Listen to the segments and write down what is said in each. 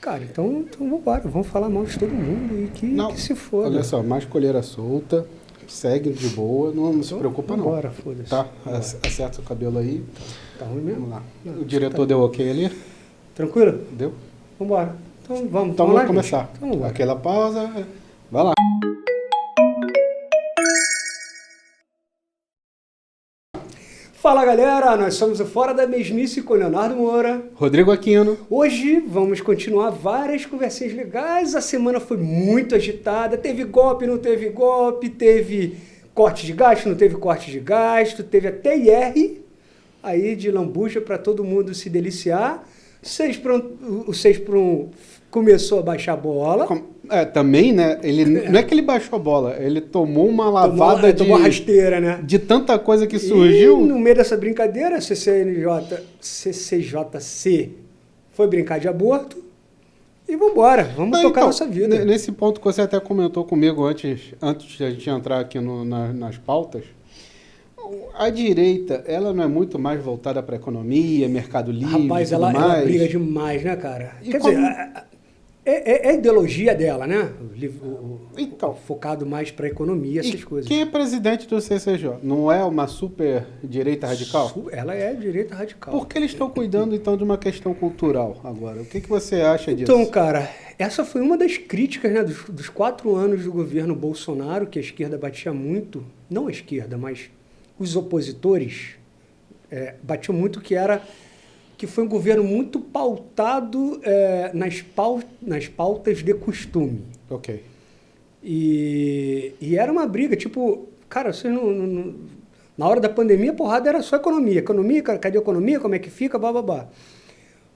Cara, então vambora, vamos falar mal de todo mundo e que se foda. Olha só, mais colheira solta, segue de boa, não se preocupa não. Vambora, foda-se. Tá, acerta o cabelo aí. Tá ruim mesmo? Vamos lá. Não, O diretor deu ok ali? Tranquilo? Deu? Vambora. Então vamos Então lá, vamos começar. gente? Então vambora. Aquela pausa, vai lá. Fala galera, nós somos o Fora da Mesmice com Leonardo Moura. Rodrigo Aquino. Hoje vamos continuar várias conversinhas legais. A semana foi muito agitada. Teve golpe, não teve golpe. Teve corte de gasto, não teve corte de gasto. Teve até IR aí de lambuja para todo mundo se deliciar. O 6 por 1 começou a baixar a bola. Também, né? Não é que ele baixou a bola, ele tomou uma lavada tomou rasteira, né? de tanta coisa que surgiu. E no meio dessa brincadeira, a CCJC foi brincar de aborto e vambora, vamos tocar nossa vida. Nesse ponto que você até comentou comigo antes de a gente entrar aqui nas pautas, a direita, ela não é muito mais voltada para a economia, mercado livre, rapaz, ela briga demais, né, cara? Quer dizer, é a ideologia dela, né? Então, focado mais para a economia, essas coisas. Quem é presidente do CCJ? Não é uma super direita radical? Ela é direita radical. Por que eles estão cuidando, então, de uma questão cultural agora? O que você acha disso? Então, cara, essa foi uma das críticas, né, dos 4 anos do governo Bolsonaro, que a esquerda batia muito, não a esquerda, mas os opositores batiam muito, que foi um governo muito pautado nas pautas de costume. Ok. E era uma briga, tipo, cara, vocês não, na hora da pandemia, a porrada era só economia. Economia, cadê a economia? Como é que fica? Bababá.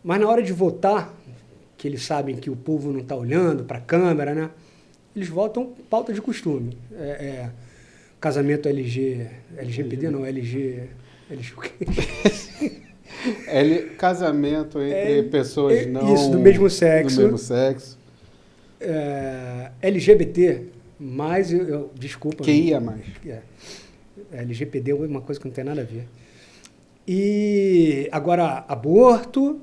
Mas na hora de votar, que eles sabem que o povo não está olhando para a câmera, né? Eles votam pauta de costume. Casamento LGBT não, LG o quê? Casamento entre pessoas não... Isso, do mesmo sexo. Do mesmo sexo. LGBT, mais... desculpa. QIA mais. LGPD é uma coisa que não tem nada a ver. E agora, aborto...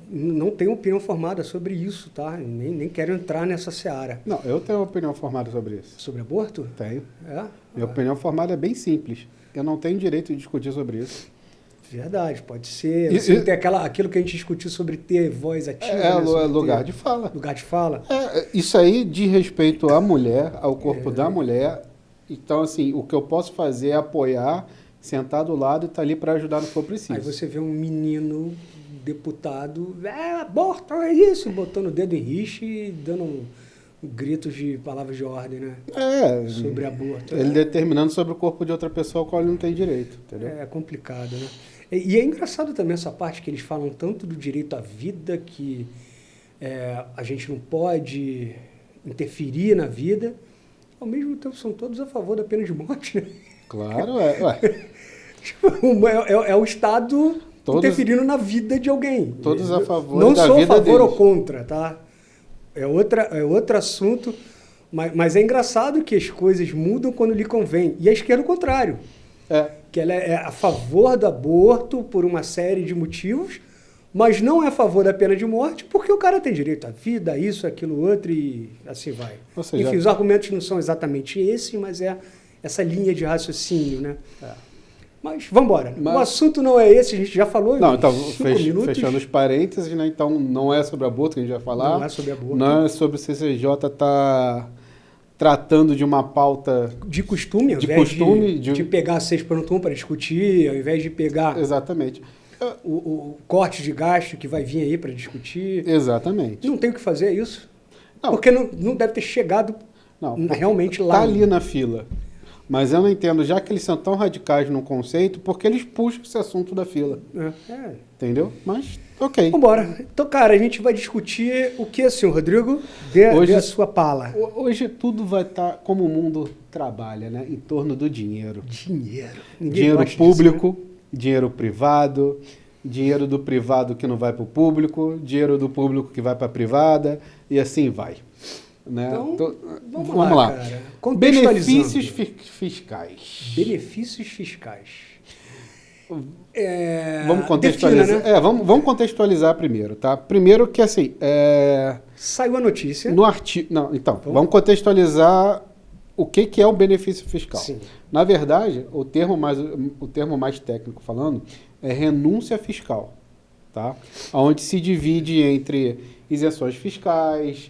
não tenho opinião formada sobre isso, tá? Nem quero entrar nessa seara. Não, eu tenho opinião formada sobre isso. Sobre aborto? Tenho. Minha opinião formada é bem simples. Eu não tenho direito de discutir sobre isso. Verdade, pode ser. Você tem aquilo que a gente discutiu sobre ter voz ativa. Lugar de fala. Lugar de fala. Isso aí diz respeito à mulher, ao corpo da mulher. Então, assim, o que eu posso fazer é apoiar, sentar do lado e estar ali para ajudar no que for preciso. Aí você vê um menino deputado, aborto, é isso, botando o dedo em rixe e dando gritos de palavras de ordem, né? Sobre aborto. Ele determinando sobre o corpo de outra pessoa ao qual ele não tem direito, entendeu? É complicado, né? E é engraçado também essa parte que eles falam tanto do direito à vida, que a gente não pode interferir na vida, ao mesmo tempo são todos a favor da pena de morte, né? Claro, é o Estado interferindo na vida de alguém. Todos a favor não da sou a vida favor deles. ou contra, tá? É outro assunto, mas é engraçado que as coisas mudam quando lhe convém. E a esquerda é o contrário. Que ela é a favor do aborto por uma série de motivos, mas não é a favor da pena de morte porque o cara tem direito à vida, isso, aquilo, outro e assim vai. Ou seja, enfim, os argumentos não são exatamente esses, mas é essa linha de raciocínio, né? Mas vamos embora. O assunto não é esse, a gente já falou. Não, então, 5 minutos. fechando os parênteses, né? Então não é sobre aborto que a gente vai falar. Não é sobre aborto. Não é sobre o CCJ tá tratando de uma pauta de costume, ao invés de pegar 6 por 1 para discutir, ao invés de pegar exatamente o corte de gasto que vai vir aí para discutir. Exatamente. Não tem o que fazer isso. Não. Porque não deve ter chegado realmente lá. Está ali na fila. Mas eu não entendo, já que eles são tão radicais no conceito, porque eles puxam esse assunto da fila. Entendeu? Mas, ok. Vambora. Então, cara, a gente vai discutir o que, senhor Rodrigo? Dê a sua pala. Hoje tudo vai estar como o mundo trabalha, né? Em torno do dinheiro. Dinheiro público, disso, né? Dinheiro privado, dinheiro do privado que não vai para o público, dinheiro do público que vai para a privada, e assim vai. Né? Então, vamos lá. Cara. Benefícios fiscais. Benefícios fiscais. Vamos contextualizar. Defina, né? Vamos contextualizar primeiro, tá? Primeiro que assim. Saiu a notícia. No artigo. Não, então, vamos contextualizar o que é o benefício fiscal. Sim. Na verdade, o termo mais técnico falando é renúncia fiscal, tá? Onde se divide entre isenções fiscais,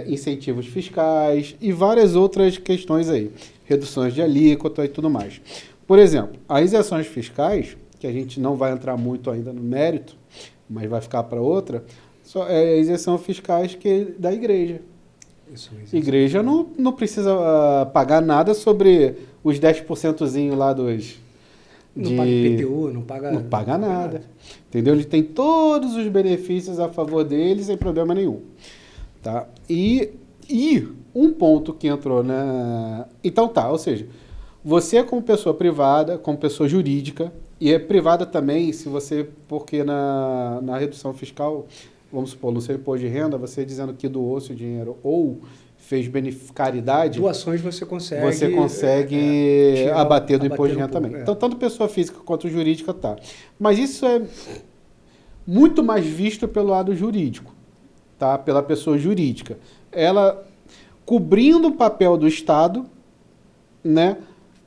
incentivos fiscais e várias outras questões aí, reduções de alíquota e tudo mais. Por exemplo, as isenções fiscais, que a gente não vai entrar muito ainda no mérito, mas vai ficar para outra, é a isenção fiscais da igreja. Isso. Igreja não precisa pagar nada sobre os 10% lá dos... Não paga IPTU, não paga nada. Entendeu? Ele tem todos os benefícios a favor dele sem problema nenhum. Tá? E um ponto que entrou na... Então ou seja, você como pessoa privada, como pessoa jurídica, e é privada também, porque na redução fiscal, vamos supor, no seu imposto de renda, você dizendo que doou seu dinheiro ou fez caridade... Doações você consegue... Você consegue abater do imposto de renda também. Então, tanto pessoa física quanto jurídica tá. Mas isso é muito mais visto pelo lado jurídico, tá? Pela pessoa jurídica. Ela cobrindo o papel do Estado, né?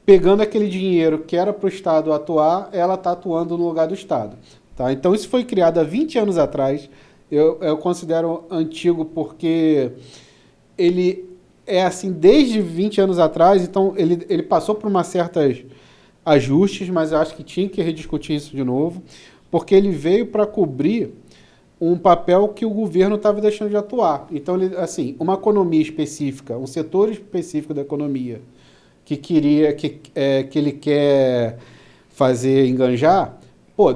Pegando aquele dinheiro que era para o Estado atuar, ela está atuando no lugar do Estado. Tá? Então, isso foi criado há 20 anos atrás. Eu considero antigo porque ele é assim desde 20 anos atrás, então ele passou por uma certas ajustes, mas eu acho que tinha que rediscutir isso de novo, porque ele veio para cobrir um papel que o governo estava deixando de atuar. Então, assim, uma economia específica, um setor específico da economia que ele quer fazer enganjar,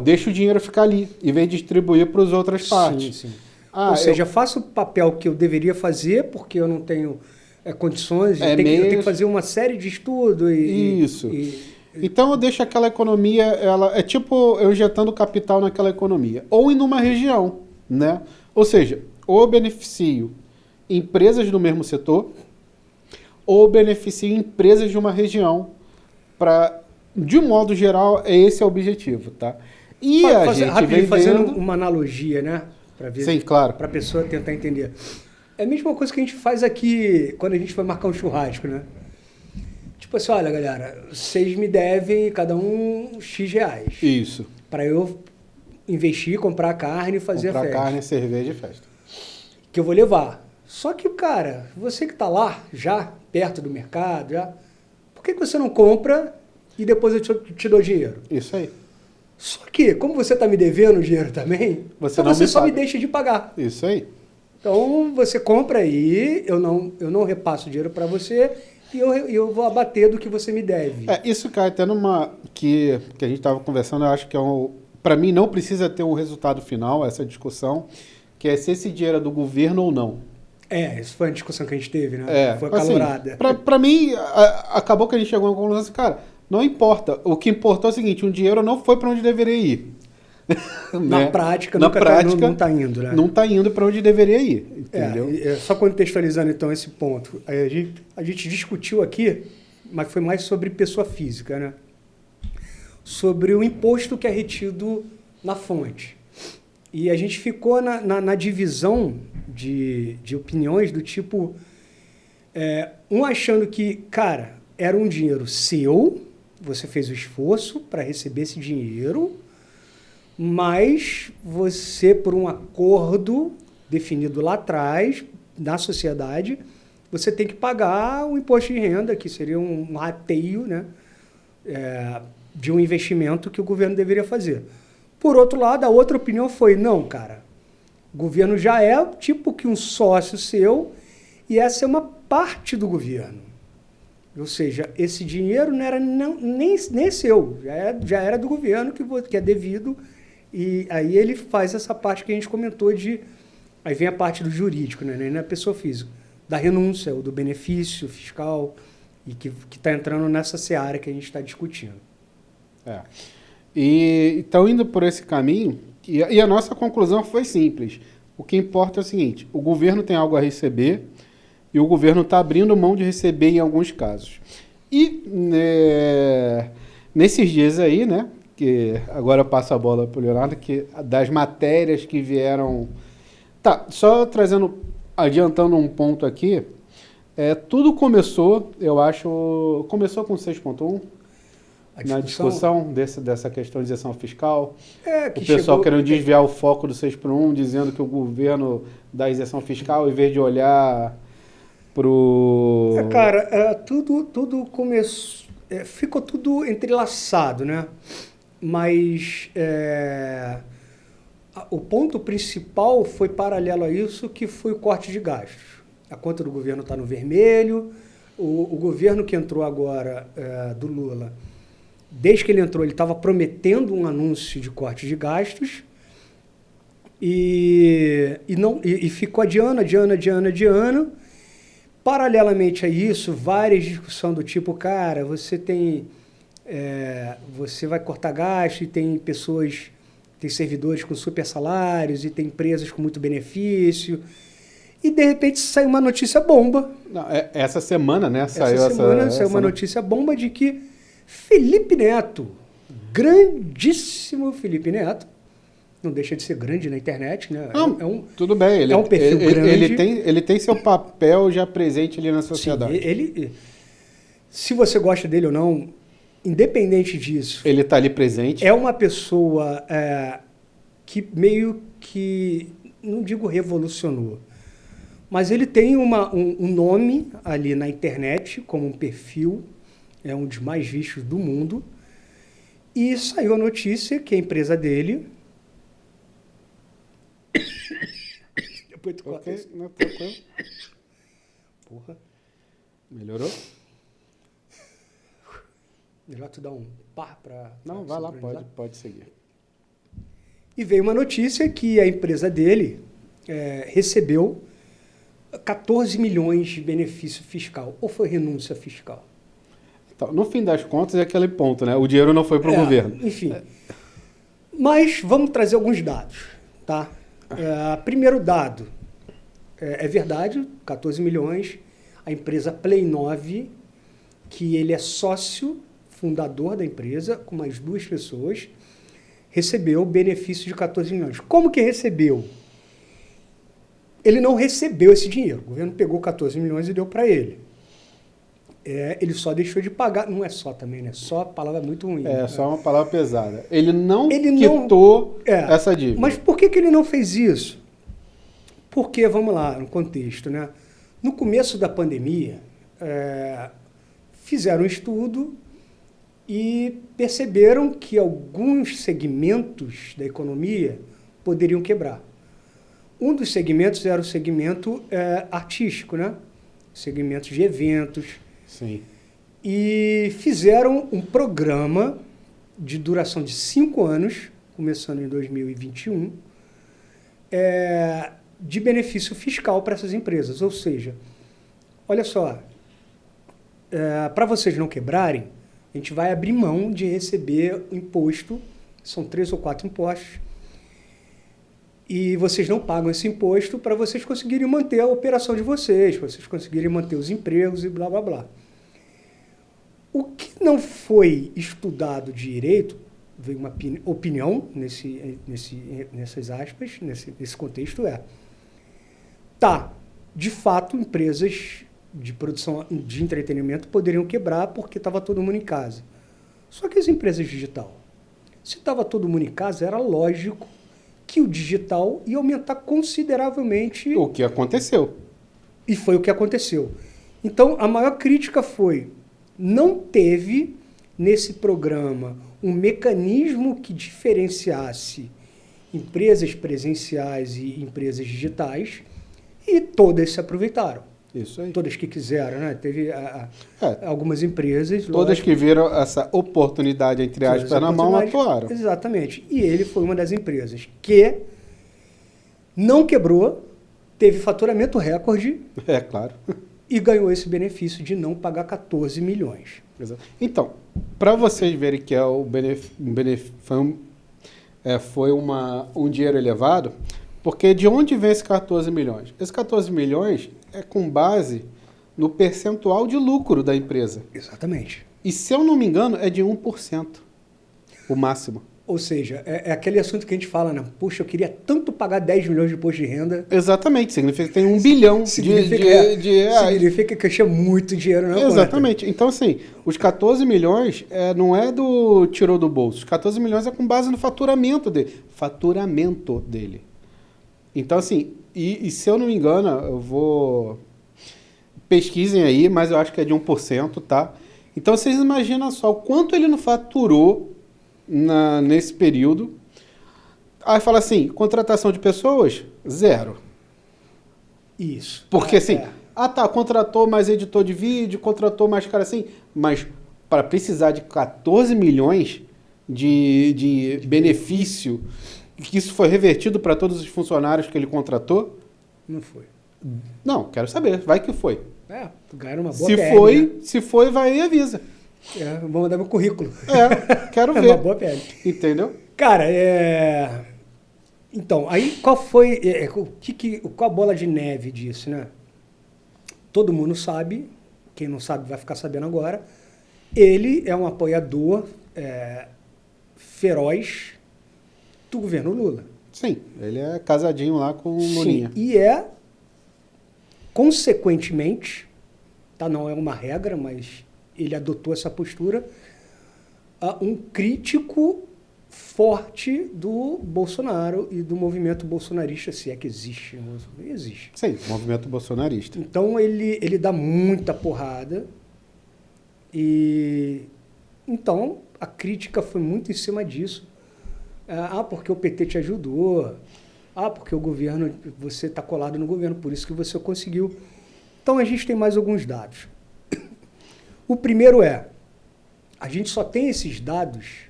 deixa o dinheiro ficar ali e vem distribuir para as outras partes. Sim. Ou seja, faço o papel que eu deveria fazer porque eu não tenho condições, eu tenho que fazer uma série de estudos. Isso. Então eu deixo aquela economia, ela é tipo eu injetando capital naquela economia, ou em uma região, né? Ou seja, ou eu beneficio empresas do mesmo setor, ou beneficio empresas de uma região, de um modo geral, esse é o objetivo, tá? E a gente vem fazendo uma analogia, né? Sim, claro. Para a pessoa tentar entender. É a mesma coisa que a gente faz aqui quando a gente vai marcar um churrasco, né? Tipo assim, olha, galera, vocês me devem cada um X reais. Isso. Para eu investir, comprar carne e fazer a festa. Comprar carne, cerveja e festa. Que eu vou levar. Só que, cara, você que está lá, já perto do mercado, por que você não compra e depois eu te dou dinheiro? Isso aí. Só que, como você está me devendo dinheiro também, você só me deixa de pagar. Isso aí. Então, você compra aí, eu não repasso dinheiro para você e eu vou abater do que você me deve. Isso cai até numa... que a gente estava conversando, eu acho que para mim não precisa ter um resultado final, essa discussão, que é se esse dinheiro é do governo ou não. Isso foi a discussão que a gente teve, né? Foi acalorada. Assim, para mim, acabou que a gente chegou a uma conclusão assim, cara, não importa. O que importou é o seguinte, um dinheiro não foi para onde deveria ir. Na prática, não está indo, né? Não está indo para onde deveria ir, entendeu? Só contextualizando, então, esse ponto. A gente discutiu aqui, mas foi mais sobre pessoa física, né? Sobre o imposto que é retido na fonte. E a gente ficou na divisão de opiniões do tipo... um achando que, cara, era um dinheiro seu, você fez o esforço para receber esse dinheiro, mas você, por um acordo definido lá atrás, na sociedade, você tem que pagar o imposto de renda, que seria um rateio, né, de um investimento que o governo deveria fazer. Por outro lado, a outra opinião foi, não, cara, o governo já é tipo que um sócio seu e essa é uma parte do governo. Ou seja, esse dinheiro não era nem seu, já era do governo que é devido, e aí ele faz essa parte que a gente comentou aí vem a parte do jurídico, né, nem na pessoa física, da renúncia, ou do benefício fiscal, e que está entrando nessa seara que a gente está discutindo. E então, indo por esse caminho, e a nossa conclusão foi simples. O que importa é o seguinte, o governo tem algo a receber e o governo está abrindo mão de receber em alguns casos. E nesses dias aí, né, que agora eu passo a bola para o Leonardo, que das matérias que vieram... Tá, só adiantando um ponto aqui, tudo começou, eu acho, começou com 6.1, na discussão dessa questão de isenção fiscal. O pessoal querendo desviar o foco do 6x1, dizendo que o governo dá isenção fiscal, em vez de olhar para o... Cara, tudo começou... ficou tudo entrelaçado, né? Mas o ponto principal foi paralelo a isso, que foi o corte de gastos. A conta do governo está no vermelho. O governo que entrou agora, do Lula, desde que ele entrou, ele estava prometendo um anúncio de corte de gastos e ficou adiando. Paralelamente a isso, várias discussões do tipo, cara, você vai cortar gasto e tem servidores com super salários e tem empresas com muito benefício. E, de repente, saiu uma notícia bomba. Não, essa semana, né? Saiu uma notícia bomba de que Felipe Neto, grandíssimo Felipe Neto, não deixa de ser grande na internet, né? Não, tudo bem. É um perfil grande. Ele tem seu papel já presente ali na sociedade. Sim, se você gosta dele ou não, independente disso... Ele está ali presente. É uma pessoa que meio que, não digo revolucionou, mas ele tem um nome ali na internet, como um perfil, é um dos mais vistos do mundo, e saiu a notícia que a empresa dele... Depois tu corta isso. Não, tranquilo. Porra. Melhorou? Melhor tu dar um par para... Não, vai lá, pode seguir. E veio uma notícia que a empresa dele recebeu 14 milhões de benefício fiscal. Ou foi renúncia fiscal? Então, no fim das contas, é aquele ponto, né? O dinheiro não foi para o governo. Enfim. Mas vamos trazer alguns dados, tá? Primeiro dado, é verdade, 14 milhões. A empresa Play 9, que ele é sócio fundador da empresa, com mais 2 pessoas, recebeu benefício de 14 milhões. Como que recebeu? Ele não recebeu esse dinheiro. O governo pegou 14 milhões e deu para ele. Ele só deixou de pagar. Não é só também, né? Só a palavra é muito ruim. Só uma palavra pesada. Ele não quitou essa dívida. Mas por que ele não fez isso? Porque, vamos lá, no contexto, né? No começo da pandemia, fizeram um estudo e perceberam que alguns segmentos da economia poderiam quebrar. Um dos segmentos era o segmento artístico, né? Segmentos de eventos. Sim. E fizeram um programa de duração de 5 anos, começando em 2021, de benefício fiscal para essas empresas. Ou seja, olha só, para vocês não quebrarem, a gente vai abrir mão de receber imposto, são 3 ou 4 impostos, e vocês não pagam esse imposto para vocês conseguirem manter a operação de vocês, para vocês conseguirem manter os empregos e blá, blá, blá. O que não foi estudado direito, veio uma opinião nessas aspas, nesse contexto, de fato, empresas de produção de entretenimento poderiam quebrar porque estava todo mundo em casa. Só que as empresas digital, se estava todo mundo em casa, era lógico que o digital ia aumentar consideravelmente. O que aconteceu. E foi o que aconteceu. Então, a maior crítica foi, não teve nesse programa um mecanismo que diferenciasse empresas presenciais e empresas digitais, e todas se aproveitaram. Isso aí. Todas que quiseram, né? Teve algumas empresas... Todas lógico, que viram essa oportunidade, entre aspas, na mão, atuaram. Exatamente. E ele foi uma das empresas que não quebrou, teve faturamento recorde... Claro. E ganhou esse benefício de não pagar 14 milhões. Exato. Então, para vocês verem que foi um dinheiro elevado, porque de onde vem esses 14 milhões? Esses 14 milhões é com base no percentual de lucro da empresa. Exatamente. E, se eu não me engano, é de 1%. O máximo. Ou seja, é aquele assunto que a gente fala, né? Puxa, eu queria tanto pagar 10 milhões de imposto de renda. Significa que tem 1 bilhão de reais. Significa que eu tinha muito dinheiro na conta. Exatamente. Então, assim, os 14 milhões não é do tirou do bolso. Os 14 milhões é com base no faturamento dele. Faturamento dele. Então, assim, e se eu não me engano, eu vou... Pesquisem aí, mas eu acho que é de 1%, tá? Então, vocês imaginam só o quanto ele não faturou nesse período. Aí fala assim, contratação de pessoas, 0. Isso. Porque assim, contratou mais editor de vídeo, contratou mais cara assim, mas para precisar de 14 milhões de benefício, que isso foi revertido para todos os funcionários que ele contratou? Não foi. Não, quero saber, vai que foi. Ganharam uma boa PL, né? Se foi, vai e avisa. Vou mandar meu currículo. Quero ver. É uma boa PL. Entendeu? Cara, Então, aí qual foi... qual a bola de neve disso, né? Todo mundo sabe, quem não sabe vai ficar sabendo agora, ele é um apoiador feroz do governo Lula. Sim, ele é casadinho lá com o Lulinha. E consequentemente, não é uma regra, mas ele adotou essa postura, um crítico forte do Bolsonaro e do movimento bolsonarista, se é que existe. Existe. Sim, movimento bolsonarista. Então ele dá muita porrada e então a crítica foi muito em cima disso. Porque o PT te ajudou. Porque o governo, você está colado no governo, por isso que você conseguiu. Então a gente tem mais alguns dados. O primeiro a gente só tem esses dados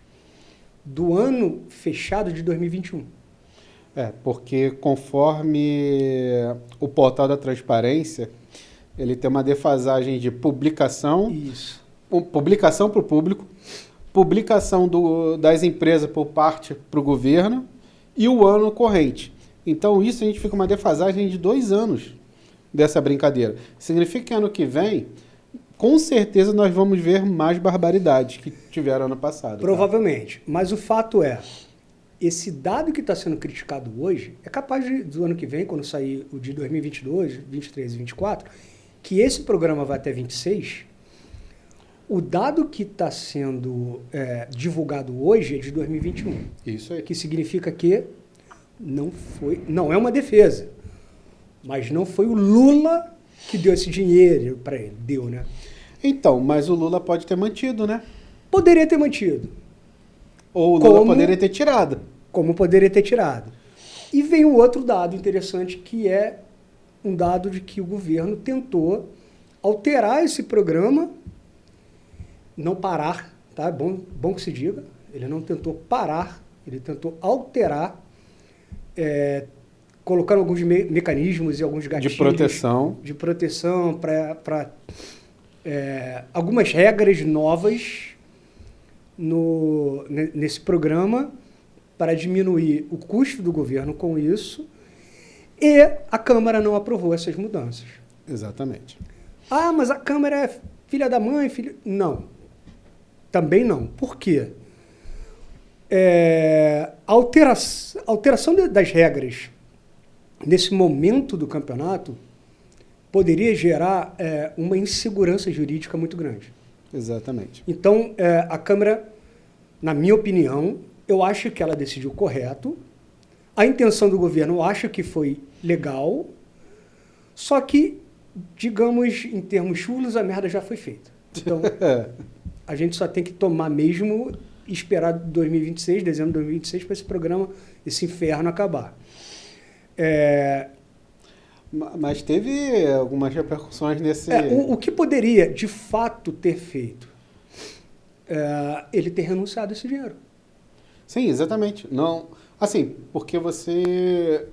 do ano fechado de 2021. Porque conforme o portal da transparência, ele tem uma defasagem de publicação, publicação para o público, publicação das empresas por parte para o governo e o ano corrente. Então isso a gente fica uma defasagem de 2 anos dessa brincadeira. Significa que ano que vem, com certeza nós vamos ver mais barbaridades que tiveram ano passado. Provavelmente. Tá? Mas o fato esse dado que está sendo criticado hoje, é capaz do ano que vem, quando sair o de 2022, 23 e 24, que esse programa vai até 26, o dado que está sendo divulgado hoje é de 2021. Isso aí. Que significa que não é uma defesa, mas não foi o Lula que deu esse dinheiro para ele. Deu, né? Então, mas o Lula pode ter mantido, né? Poderia ter mantido. Ou o Lula poderia ter tirado. Como poderia ter tirado. E vem um outro dado interessante, que é um dado de que o governo tentou alterar esse programa, não parar, tá? Bom que se diga. Ele não tentou parar, ele tentou alterar, colocando alguns mecanismos e alguns gatilhos de proteção para algumas regras novas nesse programa para diminuir o custo do governo com isso, e a Câmara não aprovou essas mudanças. Exatamente. Mas a Câmara é filha da mãe? Não. Também não. Por quê? A alteração das regras nesse momento do campeonato poderia gerar uma insegurança jurídica muito grande. Exatamente. Então, a Câmara, na minha opinião, eu acho que ela decidiu correto. A intenção do governo eu acho que foi legal. Só que, digamos, em termos chulos, a merda já foi feita. Então, a gente só tem que tomar mesmo e esperar 2026, dezembro de 2026, para esse programa, esse inferno acabar. Mas teve algumas repercussões nesse... O que poderia, de fato, ter feito? Ele ter renunciado a esse dinheiro. Sim, exatamente. Não, assim, porque você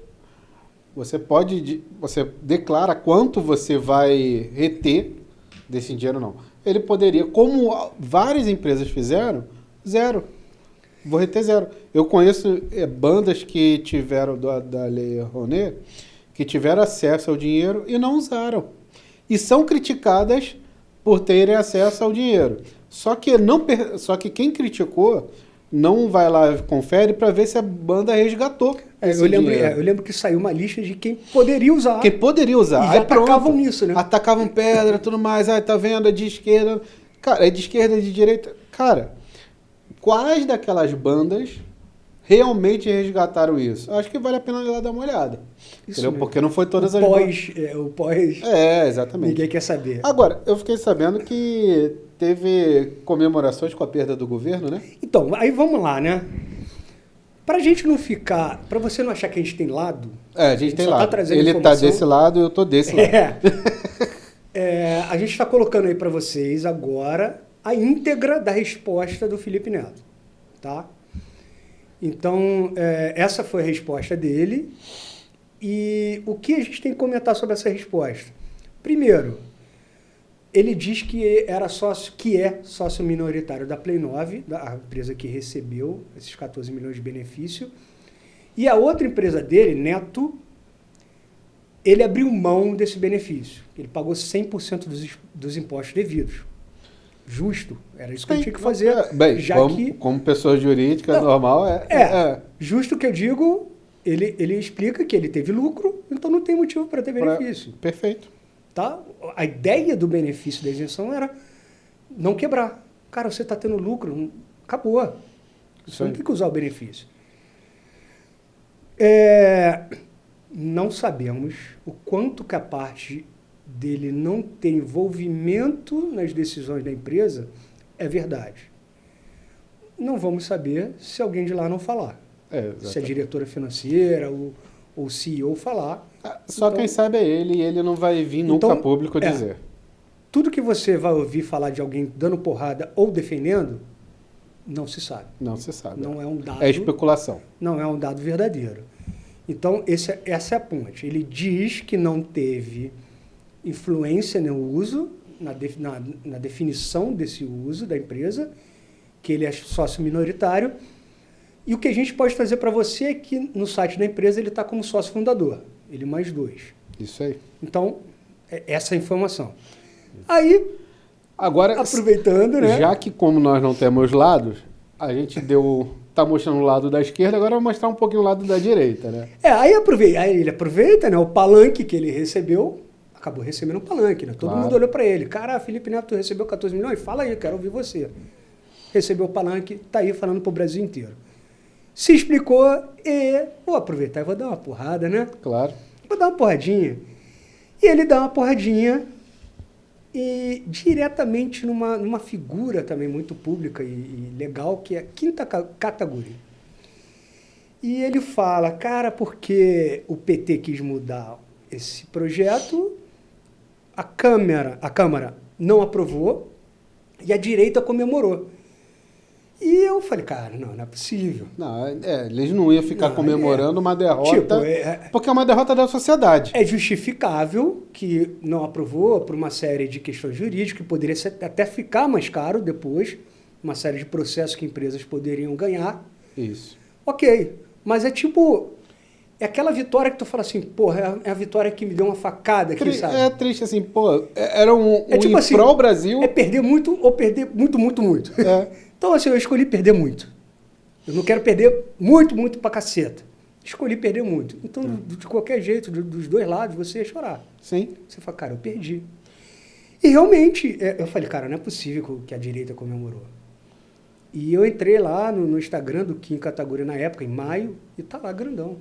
declara quanto você vai reter desse dinheiro, não. Ele poderia, como várias empresas fizeram, 0. Vou reter 0. Eu conheço bandas que tiveram da Lei Rouanet, que tiveram acesso ao dinheiro e não usaram. E são criticadas por terem acesso ao dinheiro. Só que quem criticou não vai lá e confere para ver se a banda resgatou. Eu lembro que saiu uma lista de quem poderia usar. Quem poderia usar. E já atacavam nisso, né? Atacavam pedra, tudo mais. Tá vendo? É de esquerda. Cara, é de esquerda, é de direita. Cara, quais daquelas bandas realmente resgataram isso? Acho que vale a pena ir lá dar uma olhada. Entendeu? Porque não foi todas as bandas. O pós. Exatamente. Ninguém quer saber. Agora, eu fiquei sabendo que teve comemorações com a perda do governo, né? Então, aí vamos lá, né? Pra gente não ficar... Pra você não achar que a gente tem lado... A gente tem lado. Tá Ele tá desse lado e eu tô desse lado. A gente tá colocando aí pra vocês agora a íntegra da resposta do Felipe Neto, tá? Então, essa foi a resposta dele. E o que a gente tem que comentar sobre essa resposta? Primeiro, ele diz que é sócio minoritário da Play 9, a empresa que recebeu esses 14 milhões de benefício. E a outra empresa dele, Neto, ele abriu mão desse benefício. Ele pagou 100% dos impostos devidos. Justo, era isso que ele tinha que fazer. Como pessoa jurídica normal, justo que eu digo, ele explica que ele teve lucro, então não tem motivo para ter benefício. Perfeito. Tá? A ideia do benefício da isenção era não quebrar. Cara, você está tendo lucro, acabou. Você não tem que usar o benefício. Não sabemos o quanto que a parte dele não ter envolvimento nas decisões da empresa é verdade. Não vamos saber se alguém de lá não falar. Se a diretora financeira ou o CEO falar. Só então, quem sabe é ele, e ele não vai vir nunca público dizer. Tudo que você vai ouvir falar de alguém dando porrada ou defendendo, não se sabe. Não se sabe. Não é um dado. É especulação. Não é um dado verdadeiro. Então, essa é a ponte. Ele diz que não teve influência no uso, na definição desse uso da empresa, que ele é sócio minoritário. E o que a gente pode trazer para você é que no site da empresa ele está como sócio fundador. Ele mais 2. Isso aí. Então, essa é a informação. Aí, agora, aproveitando, né? Já que como nós não temos lados, a gente tá mostrando o lado da esquerda, agora vai mostrar um pouquinho o lado da direita, né? Aí ele aproveita, né? O palanque que ele recebeu, acabou recebendo um palanque, né? Todo mundo olhou para ele. Cara, Felipe Neto, tu recebeu 14 milhões? Fala aí, quero ouvir você. Recebeu o palanque, tá aí falando pro Brasil inteiro. Se explicou e vou aproveitar e vou dar uma porrada, né? Claro. Vou dar uma porradinha. E ele dá uma porradinha e diretamente numa figura também muito pública e legal, que é a quinta categoria. E ele fala, cara, porque o PT quis mudar esse projeto, a Câmara não aprovou e a direita comemorou. E eu falei, cara, não é possível. Não, eles não iam ficar comemorando uma derrota, porque é uma derrota da sociedade. É justificável que não aprovou por uma série de questões jurídicas, que poderia até ficar mais caro depois, uma série de processos que empresas poderiam ganhar. Isso. Ok, mas é aquela vitória que tu fala assim, porra, é a vitória que me deu uma facada aqui, sabe? É triste assim, pô, era um tipo assim, pró-Brasil. É perder muito ou perder muito, muito, muito. Então, assim, eu escolhi perder muito. Eu não quero perder muito, muito pra caceta. Escolhi perder muito. Então, de qualquer jeito, dos dois lados, você ia chorar. Sim. Você fala, cara, eu perdi. E realmente, eu falei, cara, não é possível que a direita comemorou. E eu entrei lá no Instagram do Kim Kataguiri na época, em maio, e tá lá grandão.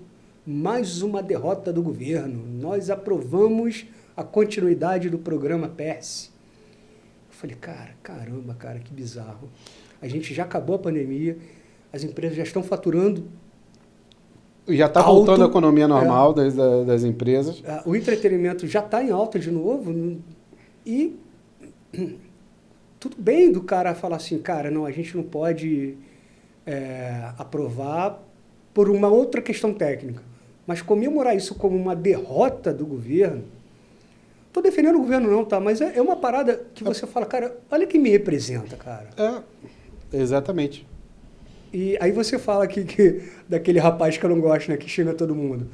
Mais uma derrota do governo. Nós aprovamos a continuidade do programa PERSE. Eu falei, caramba, que bizarro. A gente já acabou a pandemia, as empresas já estão faturando. Já está voltando a economia normal das empresas. O entretenimento já está em alta de novo. E tudo bem do cara falar assim, cara, não, a gente não pode aprovar por uma outra questão técnica. Mas comemorar isso como uma derrota do governo... Estou defendendo o governo não, tá? Mas é uma parada que você fala, cara, olha quem me representa, cara. Exatamente. E aí você fala que daquele rapaz que eu não gosto, né? Que xinga todo mundo.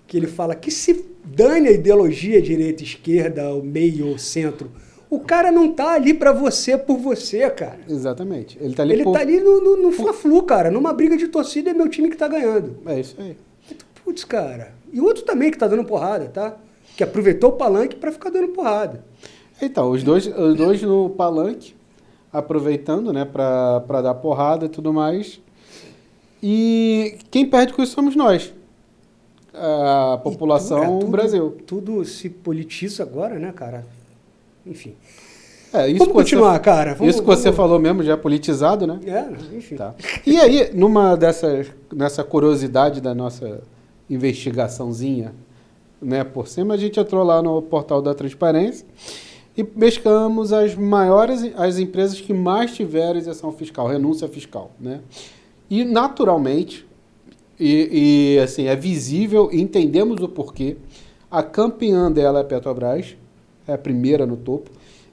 Que ele fala que se dane a ideologia direita, esquerda, o meio ou centro. O cara não tá ali pra você por você, cara. Exatamente. Ele tá ali no Fla-Flu, cara. Numa briga de torcida é meu time que tá ganhando. É isso aí. Putz, cara. E outro também que tá dando porrada, tá? Que aproveitou o palanque pra ficar dando porrada. Então, os dois no palanque, aproveitando, né, pra dar porrada e tudo mais. E quem perde com isso somos nós. A população do Brasil. Tudo se politiza agora, né, cara? Enfim. Isso vamos continuar, cara. Isso que você falou mesmo, já é politizado, né? Enfim. Tá. E aí, nessa curiosidade da nossa investigaçãozinha, né, por cima, a gente entrou lá no portal da transparência e pescamos as empresas que mais tiveram isenção fiscal, renúncia fiscal, né? E naturalmente, assim, é visível, entendemos o porquê. A campeã dela é a Petrobras, é a primeira no topo.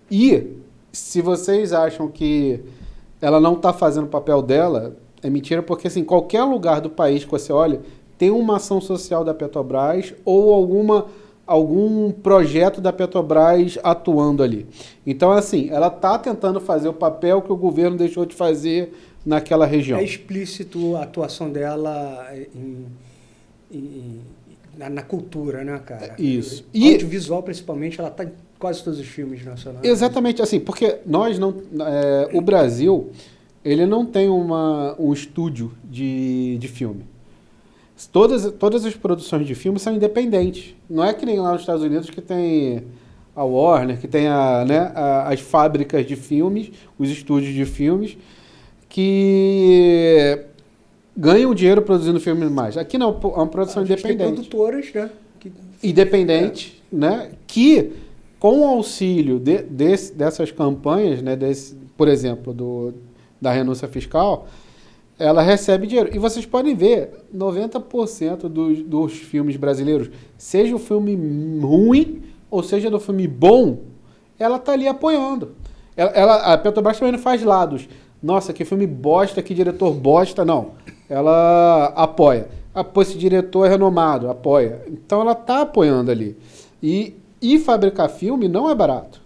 E se vocês acham que ela não está fazendo o papel dela, é mentira, porque assim, qualquer lugar do país que você olha, tem uma ação social da Petrobras ou algum projeto da Petrobras atuando ali. Então, assim, ela está tentando fazer o papel que o governo deixou de fazer naquela região. É explícito a atuação dela na cultura, né, cara? Isso. E audiovisual, principalmente, ela está em quase todos os filmes nacionais. Exatamente, assim, porque o Brasil, ele não tem um estúdio de filme. Todas as produções de filme são independentes. Não é que nem lá nos Estados Unidos que tem a Warner, que tem as fábricas de filmes, os estúdios de filmes, que ganham dinheiro produzindo filmes mais. Aqui não, é uma produção independente. Tem produtoras, né? Independente, né? Que com o auxílio dessas campanhas, né? Por exemplo, da renúncia fiscal, ela recebe dinheiro. E vocês podem ver, 90% dos filmes brasileiros, seja o filme ruim ou seja do filme bom, ela está ali apoiando. A Petrobras também não faz lados. Nossa, que filme bosta, que diretor bosta. Não, ela apoia. Esse diretor é renomado, apoia. Então ela está apoiando ali. E fabricar filme não é barato,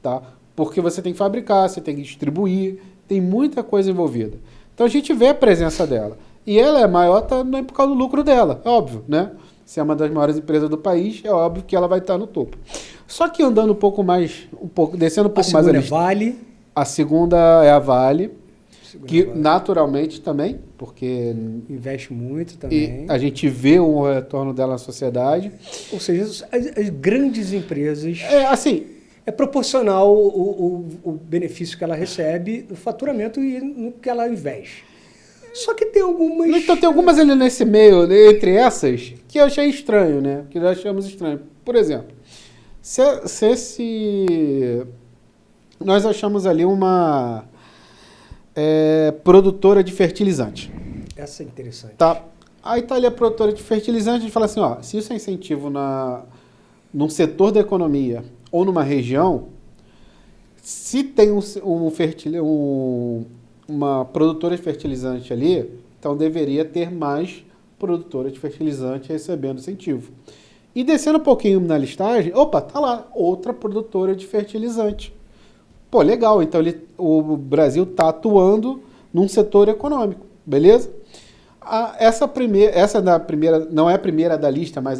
tá? Porque você tem que fabricar, você tem que distribuir, tem muita coisa envolvida. Então a gente vê a presença dela. E ela é maior também por causa do lucro dela, é óbvio, né? Se é uma das maiores empresas do país, é óbvio que ela vai estar no topo. Só que andando descendo um pouco mais ali. A segunda é Vale. A segunda é a Vale, que naturalmente também, porque investe muito também. E a gente vê o retorno dela na sociedade. Ou seja, as grandes empresas... assim... É proporcional o benefício que ela recebe, o faturamento e no que ela investe. Só que tem algumas... Então tem algumas ali nesse meio, entre essas, que eu achei estranho, né? Que nós achamos estranho. Por exemplo, nós achamos ali uma produtora de fertilizante. Essa é interessante. Tá. Aí tá ali a produtora de fertilizante, a gente fala assim, se isso é incentivo num setor da economia ou numa região, se tem uma produtora de fertilizante ali, então deveria ter mais produtora de fertilizante recebendo incentivo. E descendo um pouquinho na listagem, tá lá, outra produtora de fertilizante. Pô, legal, então o Brasil está atuando num setor econômico, beleza? Essa não é a primeira da lista, mas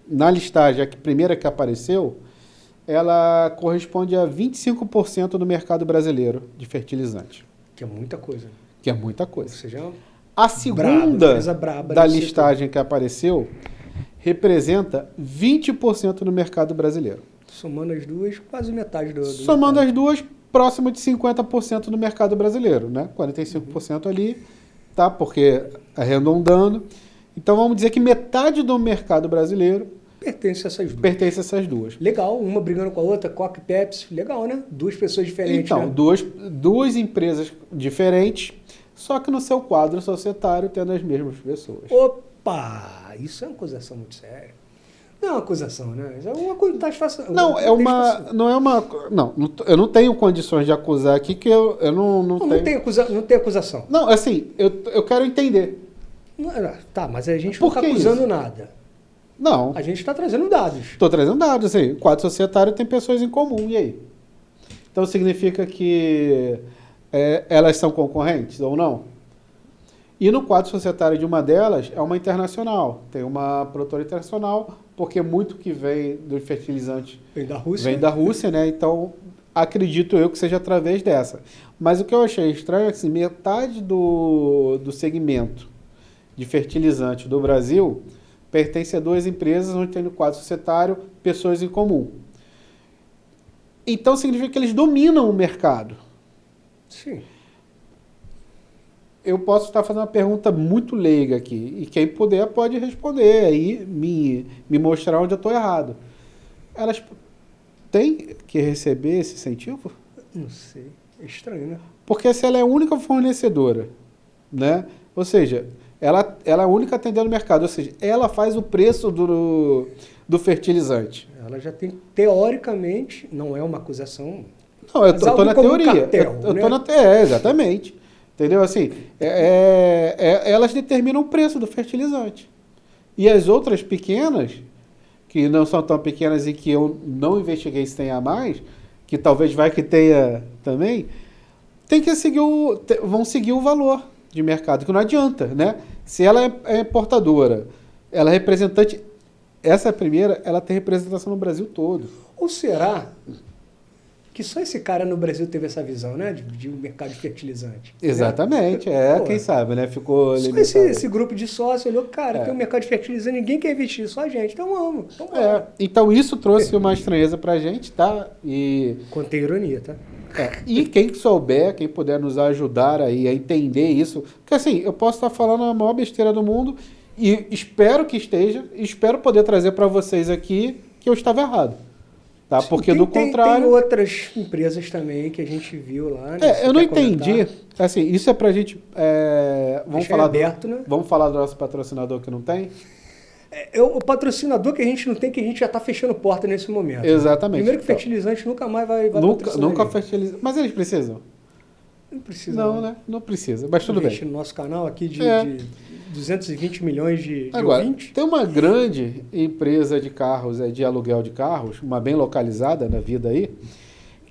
na listagem, a primeira que apareceu, ela corresponde a 25% do mercado brasileiro de fertilizante. Que é muita coisa. Ou seja, a segunda da listagem que apareceu representa 20% do mercado brasileiro. Somando as duas, quase metade do Somando as duas, próximo de 50% do mercado brasileiro, né? 45% ali, tá? Porque arredondando. Então vamos dizer que metade do mercado brasileiro pertence a essas duas. Legal, uma brigando com a outra, Coca e Pepsi, legal, né? Duas pessoas diferentes. Então, né? duas empresas diferentes, só que no seu quadro societário tendo as mesmas pessoas. Opa! Isso é uma acusação muito séria. Não é uma acusação, né? É uma contestação. Não, eu não tenho condições de acusar aqui, que eu não tenho. Não tem acusação. Não, assim, eu quero entender. Tá, mas a gente não está acusando nada. Não. A gente está trazendo dados. Estou trazendo dados, assim. O quadro societário tem pessoas em comum, e aí? Então significa que elas são concorrentes ou não? E no quadro societário de uma delas é uma internacional. Tem uma produtora internacional, porque muito que vem do fertilizante vem da Rússia, né? Então acredito eu que seja através dessa. Mas o que eu achei estranho é que metade do segmento de fertilizante do Brasil pertence a duas empresas onde tem no quadro societário pessoas em comum. Então significa que eles dominam o mercado. Sim. Eu posso estar fazendo uma pergunta muito leiga aqui, e quem puder pode responder, aí me mostrar onde eu estou errado. Elas têm que receber esse incentivo? Não sei. É estranho, né? Porque se ela é a única fornecedora, né? Ou seja, ela é a única atendendo o mercado, ou seja, ela faz o preço do fertilizante. Ela já tem, teoricamente, não é uma acusação. Não, eu estou na teoria. Cartel, eu tô na exatamente. Entendeu? Assim, elas determinam o preço do fertilizante. E as outras pequenas, que não são tão pequenas e que eu não investiguei se tem a mais, que talvez vai que tenha também, tem que seguir vão seguir o valor de mercado, que não adianta, né? Se ela é importadora, ela é representante, essa primeira, ela tem representação no Brasil todo. Ou será que só esse cara no Brasil teve essa visão, né? De um mercado de fertilizante. Exatamente, né? Quem sabe, né? Ficou só esse grupo de sócios olhou, cara, tem um mercado de fertilizante, ninguém quer investir, só a gente, então vamos. Então isso trouxe uma estranheza pra gente, tá? Contém ironia, tá? E quem souber, quem puder nos ajudar aí a entender isso, porque assim, eu posso estar falando a maior besteira do mundo e espero que esteja, espero poder trazer para vocês aqui que eu estava errado. Tá? Sim, porque do contrário... Tem outras empresas também que a gente viu lá. Né? Eu não entendi. Assim, isso é pra gente... vamos falar aberto, né? Vamos falar do nosso patrocinador que não tem? O patrocinador que a gente não tem, que a gente já está fechando porta nesse momento. Exatamente. Primeiro que fertilizante nunca mais vai nunca fertiliza. Mas eles precisam? Não precisa. Não, né? Não precisa. Mas tudo bem. No nosso canal aqui de 220 milhões de Agora, ouvintes. Tem uma grande empresa de carros, de aluguel de carros, uma bem localizada na vida aí,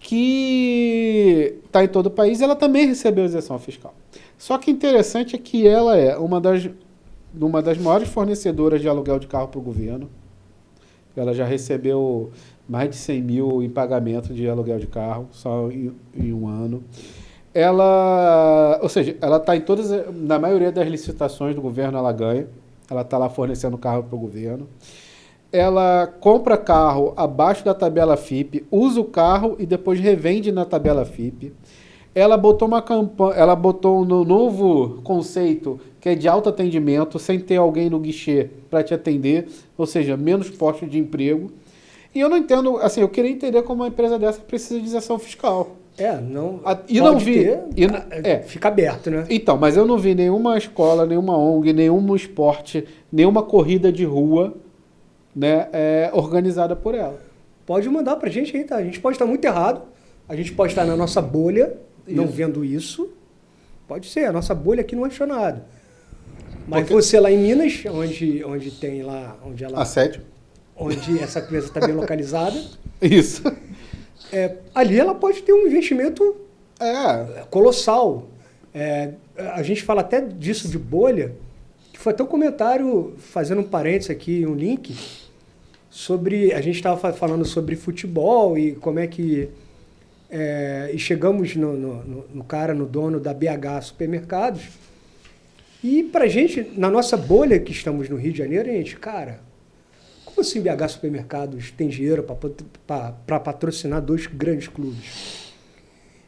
que está em todo o país, ela também recebeu isenção fiscal. Só que interessante é que ela é uma das maiores fornecedoras de aluguel de carro para o governo. Ela já recebeu mais de 100 mil em pagamento de aluguel de carro, só em um ano. Ou seja, ela está na maioria das licitações do governo, ela ganha. Ela está lá fornecendo carro para o governo. Ela compra carro abaixo da tabela FIPE, usa o carro e depois revende na tabela FIPE. Ela botou uma campanha, ela botou no novo conceito que é de autoatendimento, sem ter alguém no guichê para te atender, ou seja, menos postos de emprego. E eu não entendo, assim, eu queria entender como uma empresa dessa precisa de isenção fiscal. Não. E não vi. Fica aberto, né? Então, mas eu não vi nenhuma escola, nenhuma ONG, nenhum esporte, nenhuma corrida de rua, né, organizada por ela. Pode mandar pra gente aí, tá? A gente pode estar muito errado, a gente pode estar na nossa bolha, não vendo isso. Pode ser, a nossa bolha aqui não achou nada. Mas você lá em Minas, onde tem lá, onde ela... Assédio. Onde essa empresa está bem localizada. Isso. Ali ela pode ter um investimento colossal. A gente fala até disso de bolha, que foi até um comentário, fazendo um parênteses aqui, um link, sobre... A gente estava falando sobre futebol e como é que... e chegamos no dono da BH Supermercados. E pra gente, na nossa bolha que estamos no Rio de Janeiro, a gente, cara, como assim BH Supermercados tem dinheiro para patrocinar 2 grandes clubes?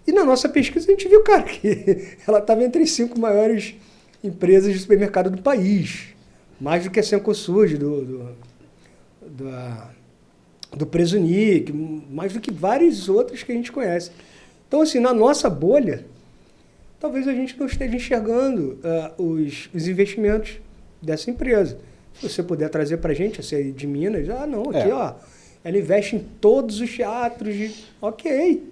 E na nossa pesquisa a gente viu, cara, que ela estava entre as 5 maiores empresas de supermercado do país. Mais do que a Cencosud, do Presunic, mais do que vários outros que a gente conhece. Então, assim, na nossa bolha, talvez a gente não esteja enxergando os investimentos dessa empresa. Se você puder trazer para a gente, você é de Minas, aqui, ó, ela investe em todos os teatros, ok,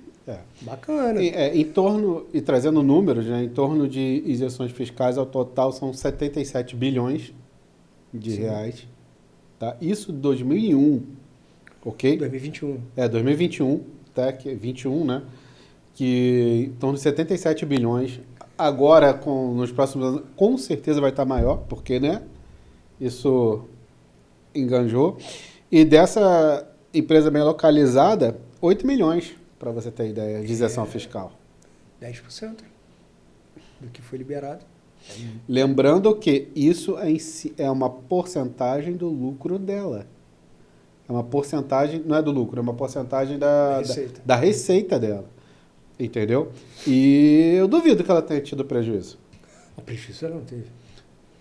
bacana. E trazendo números, né, em torno de isenções fiscais, ao total são 77 bilhões de reais. Tá? Isso em 2001. Ok? 2021. 2021, tá? Que é 21, né? que em torno de 77 bilhões. Agora, nos próximos anos, com certeza vai estar maior, porque, né? Isso enganjou. E dessa empresa bem localizada, 8 milhões, para você ter ideia, de isenção fiscal. 10% do que foi liberado. Lembrando que isso é uma porcentagem do lucro dela. É uma porcentagem, não é do lucro, é uma porcentagem da receita dela. Entendeu? E eu duvido que ela tenha tido prejuízo. O prejuízo ela não teve.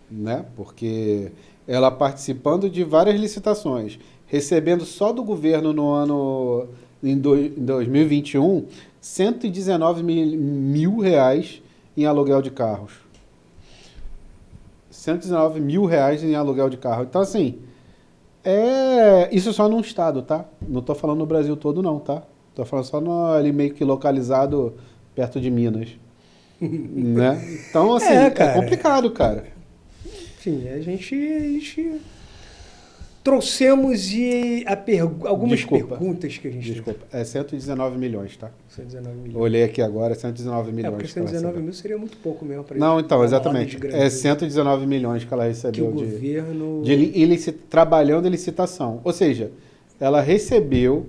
Né? Porque ela participando de várias licitações, recebendo só do governo no ano em 2021, 119 mil reais em aluguel de carros. 119 mil reais em aluguel de carro. Então, assim, isso só num estado, tá? Não tô falando no Brasil todo, não, tá? Tô falando só ali meio que localizado perto de Minas. Né? Então, assim, é complicado, cara. Enfim, a gente trouxemos algumas perguntas que a gente Desculpa, é 119 milhões, tá? 119 milhões. Olhei aqui agora, 119 milhões. Porque 119 mil seria muito pouco mesmo para Não, então, exatamente. É 119 milhões que ela recebeu que o governo... trabalhando em licitação. Ou seja, ela recebeu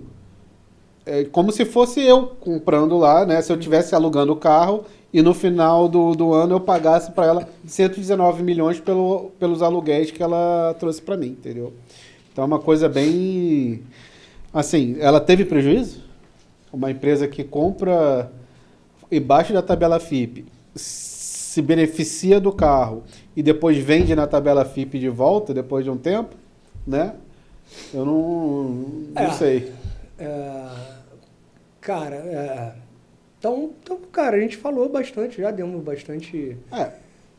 como se fosse eu comprando lá, né? Se eu estivesse alugando o carro e no final do ano eu pagasse para ela 119 milhões pelos aluguéis que ela trouxe para mim, entendeu? Então é uma coisa bem... Assim, ela teve prejuízo? Uma empresa que compra embaixo da tabela FIPE, se beneficia do carro e depois vende na tabela FIPE de volta, depois de um tempo, né? Eu não sei. Então, cara, a gente falou bastante, já demos bastante...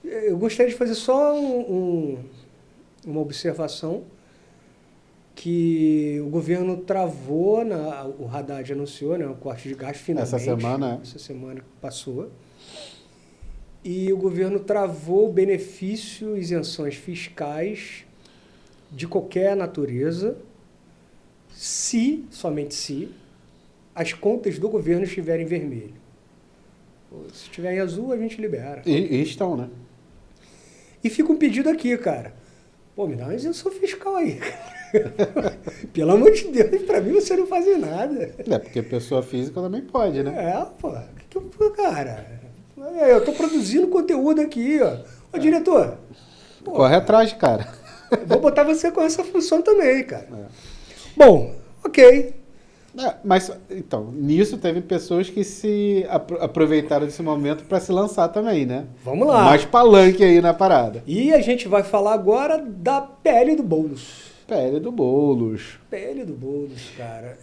Eu gostaria de fazer só uma observação que o governo travou, o Haddad anunciou, né, o corte de gasto finalmente. Essa semana que passou. E o governo travou benefício, isenções fiscais de qualquer natureza, somente se, as contas do governo estiverem em vermelho. Se estiver em azul, a gente libera. E estão, né? E fica um pedido aqui, cara. Pô, me dá uma isenção fiscal aí. Pelo amor de Deus, pra mim você não faz nada. Porque pessoa física também pode, né? Cara, eu tô produzindo conteúdo aqui, ó. Ô, diretor. Corre atrás, cara. Vou botar você com essa função também, cara. Bom, ok. Mas, então, nisso teve pessoas que se aproveitaram desse momento para se lançar também, né? Vamos lá. Mais palanque aí na parada. E a gente vai falar agora da pele do Boulos. Pele do Boulos, cara.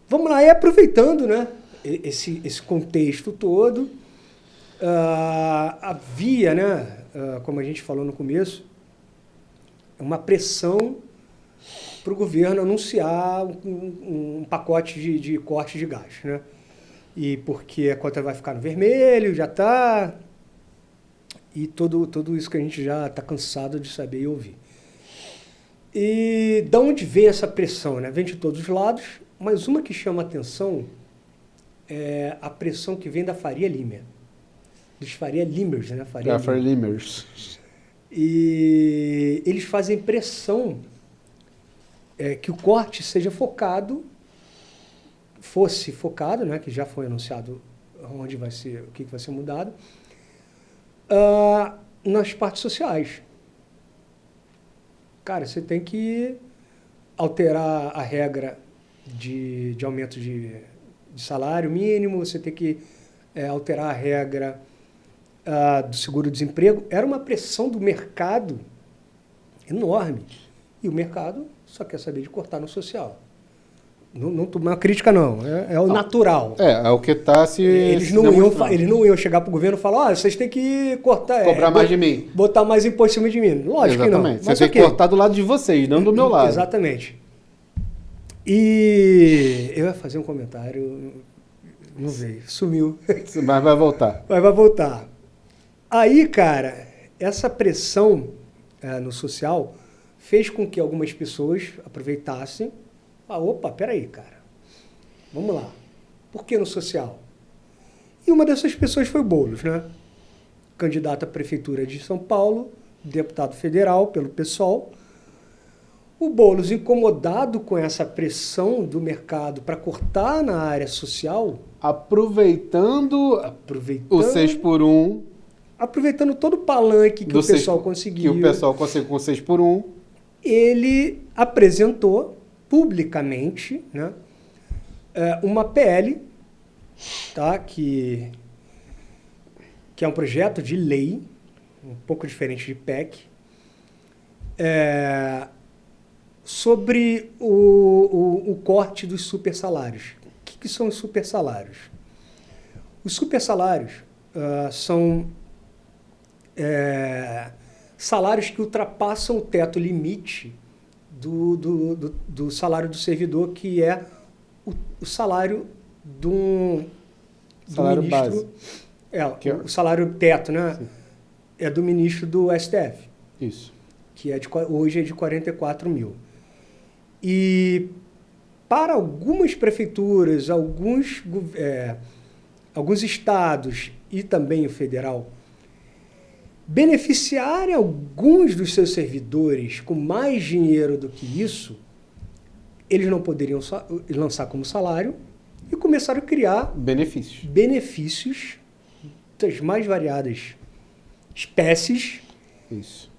Vamos lá, e aproveitando, né, esse contexto todo, havia, né, como a gente falou no começo, uma pressão para o governo anunciar um pacote de corte de gás, né? E porque a conta vai ficar no vermelho, já está, e tudo isso que a gente já está cansado de saber e ouvir. E de onde vem essa pressão, né? Vem de todos os lados, mas uma que chama atenção é a pressão que vem da Faria Lima, dos Faria Limers, né? Faria Limers. E eles fazem pressão que o corte fosse focado, né, que já foi anunciado onde vai ser, o que vai ser mudado, nas partes sociais. Cara, você tem que alterar a regra de aumento de salário mínimo, você tem que alterar a regra do seguro-desemprego. Era uma pressão do mercado enorme. E o mercado só quer saber de cortar no social. Não uma crítica, não. É o natural. É o que está se... Eles não iam chegar para o governo e falar, vocês têm que cortar... Cobrar mais de mim. Botar mais imposto em cima de mim. Lógico que não. Exatamente. Você tem que cortar do lado de vocês, não do meu lado. Exatamente. E eu ia fazer um comentário, não veio, sumiu. Mas vai voltar. Vai voltar. Aí, cara, essa pressão no social fez com que algumas pessoas aproveitassem. Opa, peraí, cara. Vamos lá. Por que no social? E uma dessas pessoas foi o Boulos, né? Candidato à Prefeitura de São Paulo, deputado federal pelo PSOL. O Boulos, incomodado com essa pressão do mercado para cortar na área social... Aproveitando o 6x1... Aproveitando todo o palanque que o pessoal conseguiu. Que o pessoal conseguiu com 6x1. Ele apresentou publicamente, né, uma PL, tá, que é um projeto de lei, um pouco diferente de PEC, sobre o corte dos supersalários. O que são os supersalários? Os supersalários são salários que ultrapassam o teto limite do salário do servidor, que é o salário do salário ministro. Base. O salário teto, né? Sim. É do ministro do STF. Isso. Que hoje é de 44 mil. E para algumas prefeituras, alguns estados e também o federal, beneficiarem alguns dos seus servidores com mais dinheiro do que isso, eles não poderiam lançar como salário e começaram a criar benefícios das mais variadas espécies. Isso.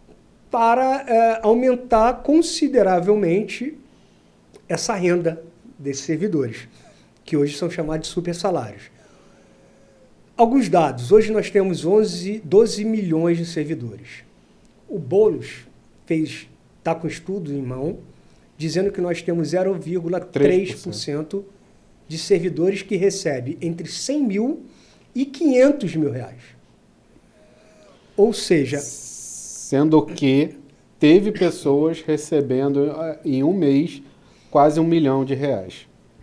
Para aumentar consideravelmente essa renda desses servidores, que hoje são chamados de supersalários. Alguns dados. Hoje nós temos 12 milhões de servidores. O Boulos está com estudo em mão, dizendo que nós temos 0,3% de servidores que recebem entre 100 mil e 500 mil reais. Ou seja... Sendo que teve pessoas recebendo em um mês quase R$1 milhão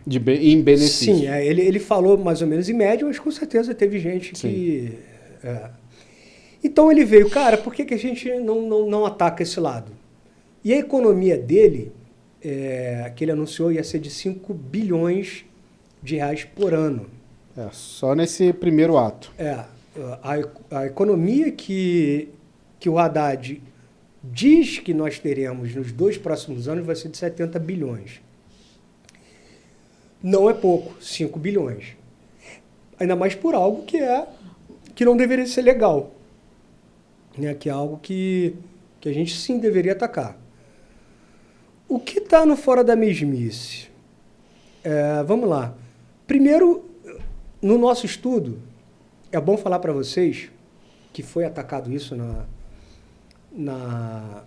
em benefício. Sim, ele falou mais ou menos em média, mas com certeza teve gente que... Então ele veio, cara, por que a gente não ataca esse lado? E a economia dele, que ele anunciou, ia ser de 5 bilhões de reais por ano. Só nesse primeiro ato. A economia que o Haddad diz que nós teremos nos 2 próximos anos vai ser de 70 bilhões. Não é pouco, 5 bilhões. Ainda mais por algo que não deveria ser legal. Né? Que é algo que a gente sim deveria atacar. O que está no fora da mesmice? Vamos lá. Primeiro, no nosso estudo, é bom falar para vocês que foi atacado isso na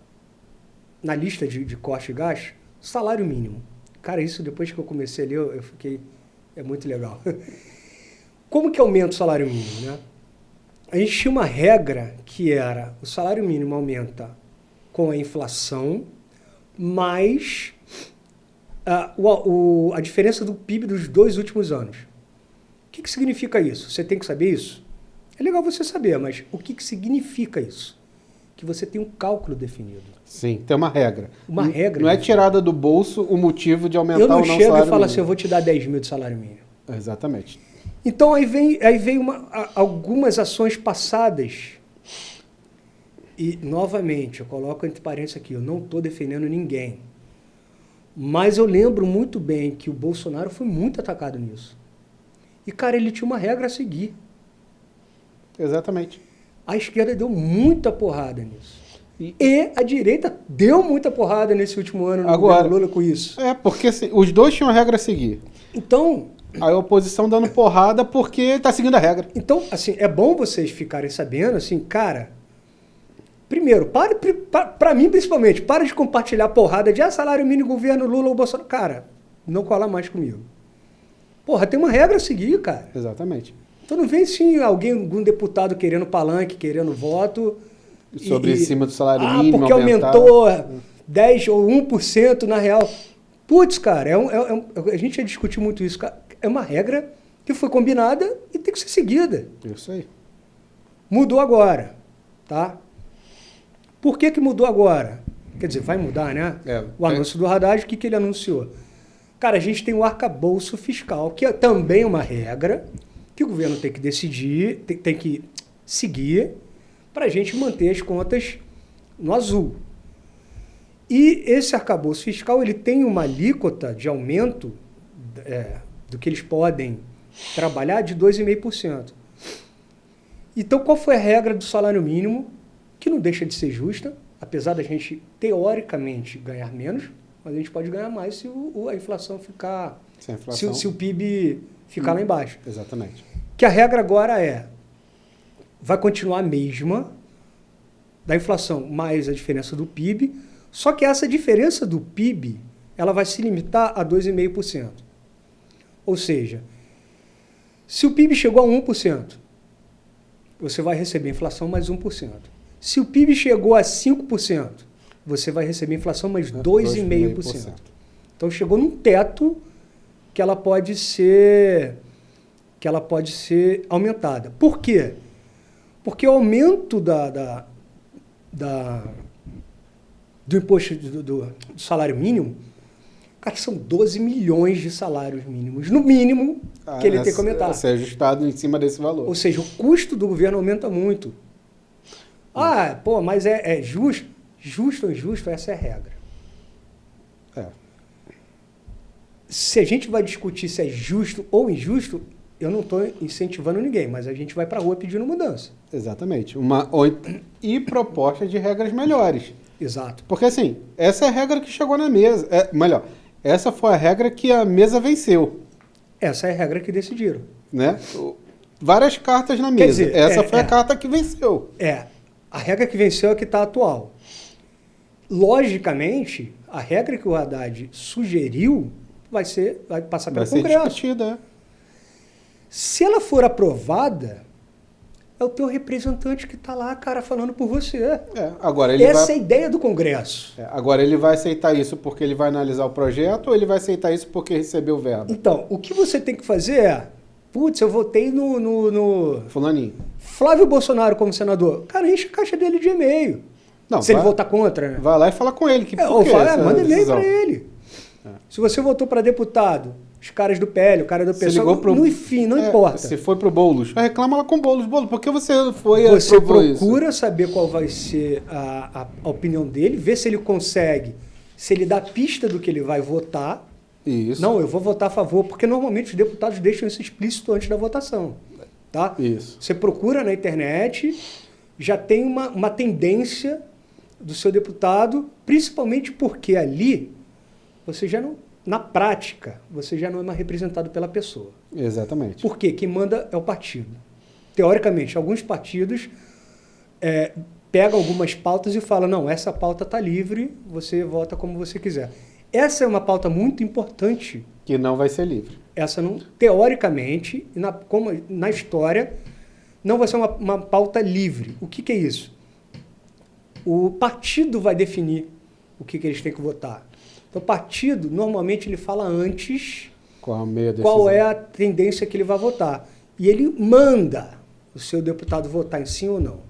lista de corte e gasto, salário mínimo. Cara, isso depois que eu comecei a ler, eu fiquei... É muito legal. Como que aumenta o salário mínimo, né? A gente tinha uma regra que era o salário mínimo aumenta com a inflação, mais a diferença do PIB dos 2 últimos anos. O que significa isso? Você tem que saber isso? É legal você saber, mas o que significa isso? Que você tem um cálculo definido. Sim, tem uma regra. Uma regra. Não é tirada do bolso o motivo de aumentar ou não o salário mínimo. Eu não chego e falo assim, eu vou te dar 10 mil de salário mínimo. Exatamente. Então aí vem algumas ações passadas. E, novamente, eu coloco entre parênteses aqui, eu não estou defendendo ninguém. Mas eu lembro muito bem que o Bolsonaro foi muito atacado nisso. E, cara, ele tinha uma regra a seguir. Exatamente. A esquerda deu muita porrada nisso. E a direita deu muita porrada nesse último ano no governo Lula com isso. Porque os dois tinham a regra a seguir. Então... A oposição dando porrada porque está seguindo a regra. Então, assim, é bom vocês ficarem sabendo, assim, cara... Primeiro, para mim principalmente, para de compartilhar porrada de salário mínimo, governo Lula ou Bolsonaro. Cara, não cola mais comigo. Porra, tem uma regra a seguir, cara. Exatamente. Então não vem assim algum deputado querendo palanque, querendo voto. Sobre em cima do salário mínimo. Porque aumentou 10 ou 1% na real. Putz, cara, a gente já discutiu muito isso, cara. É uma regra que foi combinada e tem que ser seguida. Isso aí. Mudou agora, tá? Por que mudou agora? Quer dizer, vai mudar, né? O anúncio do Haddad, o que ele anunciou? Cara, a gente tem o arcabouço fiscal, que é também uma regra que o governo tem que decidir, tem que seguir para a gente manter as contas no azul. E esse arcabouço fiscal ele tem uma alíquota de aumento do que eles podem trabalhar de 2,5%. Então, qual foi a regra do salário mínimo, que não deixa de ser justa, apesar da gente, teoricamente, ganhar menos, mas a gente pode ganhar mais se a inflação ficar... Se o PIB ficar lá embaixo. Exatamente. Que a regra agora vai continuar a mesma, da inflação mais a diferença do PIB, só que essa diferença do PIB ela vai se limitar a 2,5%. Ou seja, se o PIB chegou a 1%, você vai receber inflação mais 1%. Se o PIB chegou a 5%, você vai receber inflação mais 2,5%. Então chegou num teto que ela pode ser aumentada. Por quê? Porque o aumento do imposto do salário mínimo, cara, são 12 milhões de salários mínimos, no mínimo, que ele tem que aumentar. Ser ajustado em cima desse valor. Ou seja, o custo do governo aumenta muito. Mas é justo? Justo ou injusto, essa é a regra. Se a gente vai discutir se é justo ou injusto, eu não estou incentivando ninguém, mas a gente vai para a rua pedindo mudança. Exatamente. E proposta de regras melhores. Exato. Porque assim, essa é a regra que chegou na mesa. Essa foi a regra que a mesa venceu. Essa é a regra que decidiram. Né? Várias cartas na mesa. Dizer, essa foi a carta que venceu. A regra que venceu é a que está atual. Logicamente, a regra que o Haddad sugeriu vai passar pelo Congresso. Vai ser discutida, Se ela for aprovada, é o teu representante que está lá, cara, falando por você. Essa é a ideia do Congresso. Agora, ele vai aceitar isso porque ele vai analisar o projeto ou ele vai aceitar isso porque recebeu verba? Então, o que você tem que fazer eu votei no Fulaninho. Flávio Bolsonaro como senador. Cara, enche a caixa dele de e-mail. Se ele votar contra, né? Vai lá e fala com ele. Manda e-mail para ele. Se você votou para deputado, os caras do PL, o cara do PSOL, enfim, não importa. Se foi pro Boulos, reclama lá com o Boulos. Por que você foi Você procura saber qual vai ser a opinião dele, ver se ele consegue, se ele dá pista do que ele vai votar. Isso. Não, eu vou votar a favor, porque normalmente os deputados deixam isso explícito antes da votação. Tá? Isso. Você procura na internet, já tem uma tendência do seu deputado, principalmente porque ali você já não... Na prática, você já não é mais representado pela pessoa. Exatamente. Por quê? Quem manda é o partido. Teoricamente, alguns partidos pegam algumas pautas e falam, não, essa pauta está livre, você vota como você quiser. Essa é uma pauta muito importante. Que não vai ser livre. Essa não, teoricamente, como na história, não vai ser uma pauta livre. O que é isso? O partido vai definir o que eles têm que votar. Então, o partido, normalmente, ele fala antes qual é a tendência que ele vai votar. E ele manda o seu deputado votar em sim ou não.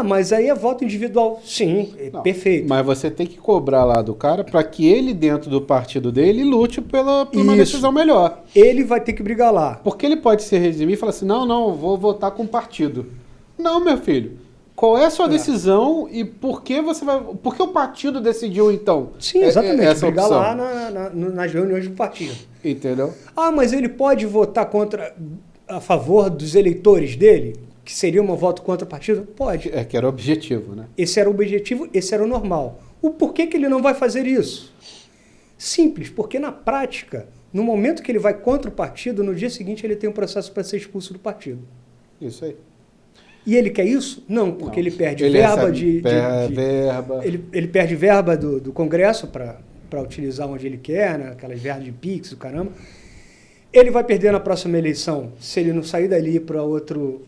Mas aí é voto individual. Sim, perfeito. Mas você tem que cobrar lá do cara para que ele, dentro do partido dele, lute por uma decisão melhor. Ele vai ter que brigar lá. Porque ele pode se redimir e falar assim, não, vou votar com o partido. Não, meu filho. Qual é a sua decisão e por que o partido decidiu, então? Sim, exatamente. Essa brigar opção lá nas reuniões do partido. Entendeu? Mas ele pode votar a favor dos eleitores dele? Que seria um voto contra o partido? Pode. Que era o objetivo, né? Esse era o objetivo, esse era o normal. O porquê que ele não vai fazer isso? Simples, porque na prática, no momento que ele vai contra o partido, no dia seguinte ele tem um processo para ser expulso do partido. Isso aí. E ele quer isso? Não, porque ele perde verba ele perde verba do Congresso para utilizar onde ele quer, né? Aquelas verbas de Pix, o caramba. Ele vai perder na próxima eleição, se ele não sair dali para outro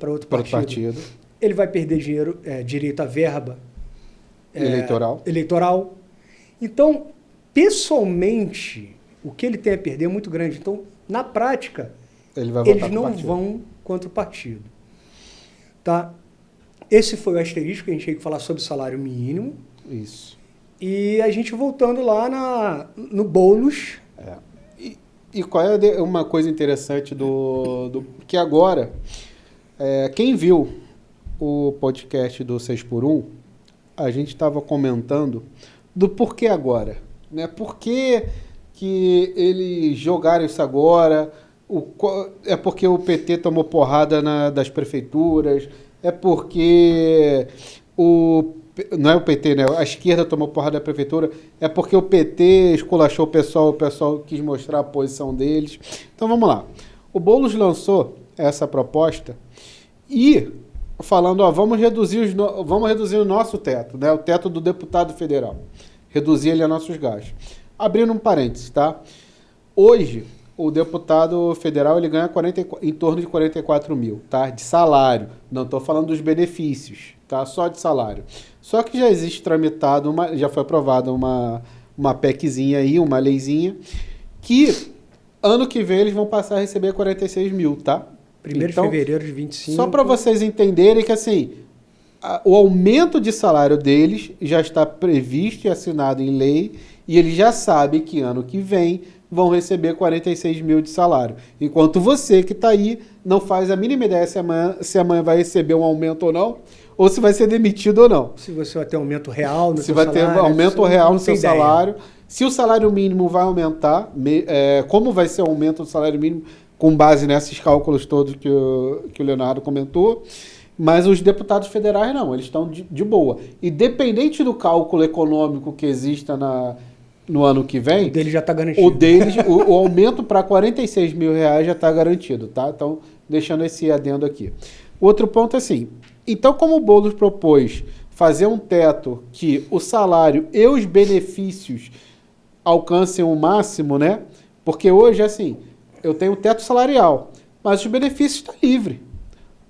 partido. Ele vai perder direito à verba eleitoral. Então, pessoalmente, o que ele tem a perder é muito grande. Então, na prática, eles não vão contra o partido. Tá? Esse foi o asterisco que a gente tinha que falar sobre o salário mínimo. Isso. E a gente voltando lá no Boulos. E qual é uma coisa interessante que agora, quem viu o podcast do 6x1, a gente estava comentando do porquê agora, né? Por que eles jogaram isso agora? É porque o PT tomou porrada das prefeituras? É porque não é o PT, né? A esquerda tomou porrada da prefeitura? É porque o PT esculachou o pessoal quis mostrar a posição deles? Então vamos lá. O Boulos lançou essa proposta e falando, vamos reduzir o nosso teto, né? O teto do deputado federal. Reduzir ele a nossos gastos. Abrindo um parênteses, tá? Hoje, o deputado federal ele ganha em torno de 44 mil, tá? De salário. Não estou falando dos benefícios, tá? Só de salário. Só que já existe tramitado, já foi aprovada uma PECzinha aí, uma leizinha, que ano que vem eles vão passar a receber 46 mil, tá? 1º de fevereiro de 25. Só para vocês entenderem que, assim, o aumento de salário deles já está previsto e assinado em lei, e eles já sabem que ano que vem vão receber 46 mil de salário. Enquanto você que está aí não faz a mínima ideia se amanhã vai receber um aumento ou não, ou se vai ser demitido ou não. Se você vai ter aumento real no seu salário. Se vai ter aumento real no seu ideia. salário. Se o salário mínimo vai aumentar, como vai ser o aumento do salário mínimo, com base nesses cálculos todos que o Leonardo comentou. Mas os deputados federais não, eles estão de boa. Independente do cálculo econômico que exista no ano que vem... O dele já está garantido. O aumento para 46 mil reais já está garantido, tá? Então, deixando esse adendo aqui. Outro ponto é assim, então como o Boulos propôs fazer um teto que o salário e os benefícios alcancem o máximo, né? Porque hoje, assim, eu tenho um teto salarial, mas os benefícios estão livres.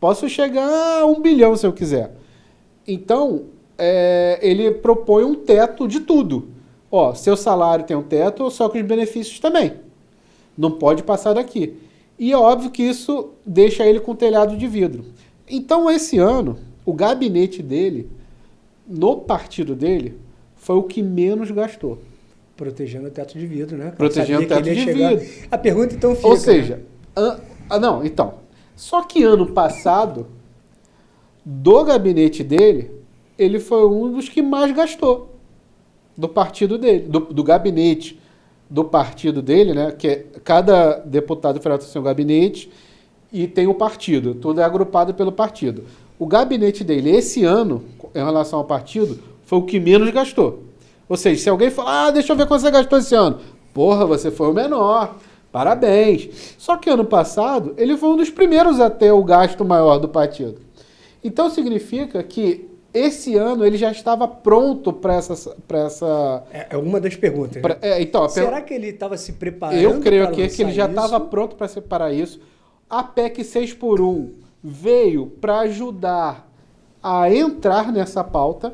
Posso chegar a 1 bilhão se eu quiser. Então, ele propõe um teto de tudo. Seu salário tem um teto, só que os benefícios também. Não pode passar daqui. E é óbvio que isso deixa ele com telhado de vidro. Então, esse ano, o gabinete dele, no partido dele, foi o que menos gastou. Protegendo o teto de vidro, né? Protegendo o teto de vidro. A pergunta, então, fica... Ou seja, não, então... Só que ano passado, do gabinete dele, ele foi um dos que mais gastou do partido dele, do gabinete do partido dele, né? Que cada deputado federal tem seu gabinete e tem o partido, tudo é agrupado pelo partido. O gabinete dele, esse ano, em relação ao partido, foi o que menos gastou. Ou seja, se alguém falar, deixa eu ver quanto você gastou esse ano. Porra, você foi o menor. Parabéns. Só que ano passado, ele foi um dos primeiros a ter o gasto maior do partido. Então, significa que esse ano ele já estava pronto para essa... É uma das perguntas. Né? Então, será que ele estava se preparando? Eu creio que ele já estava pronto para separar isso. A PEC 6x1 veio para ajudar a entrar nessa pauta,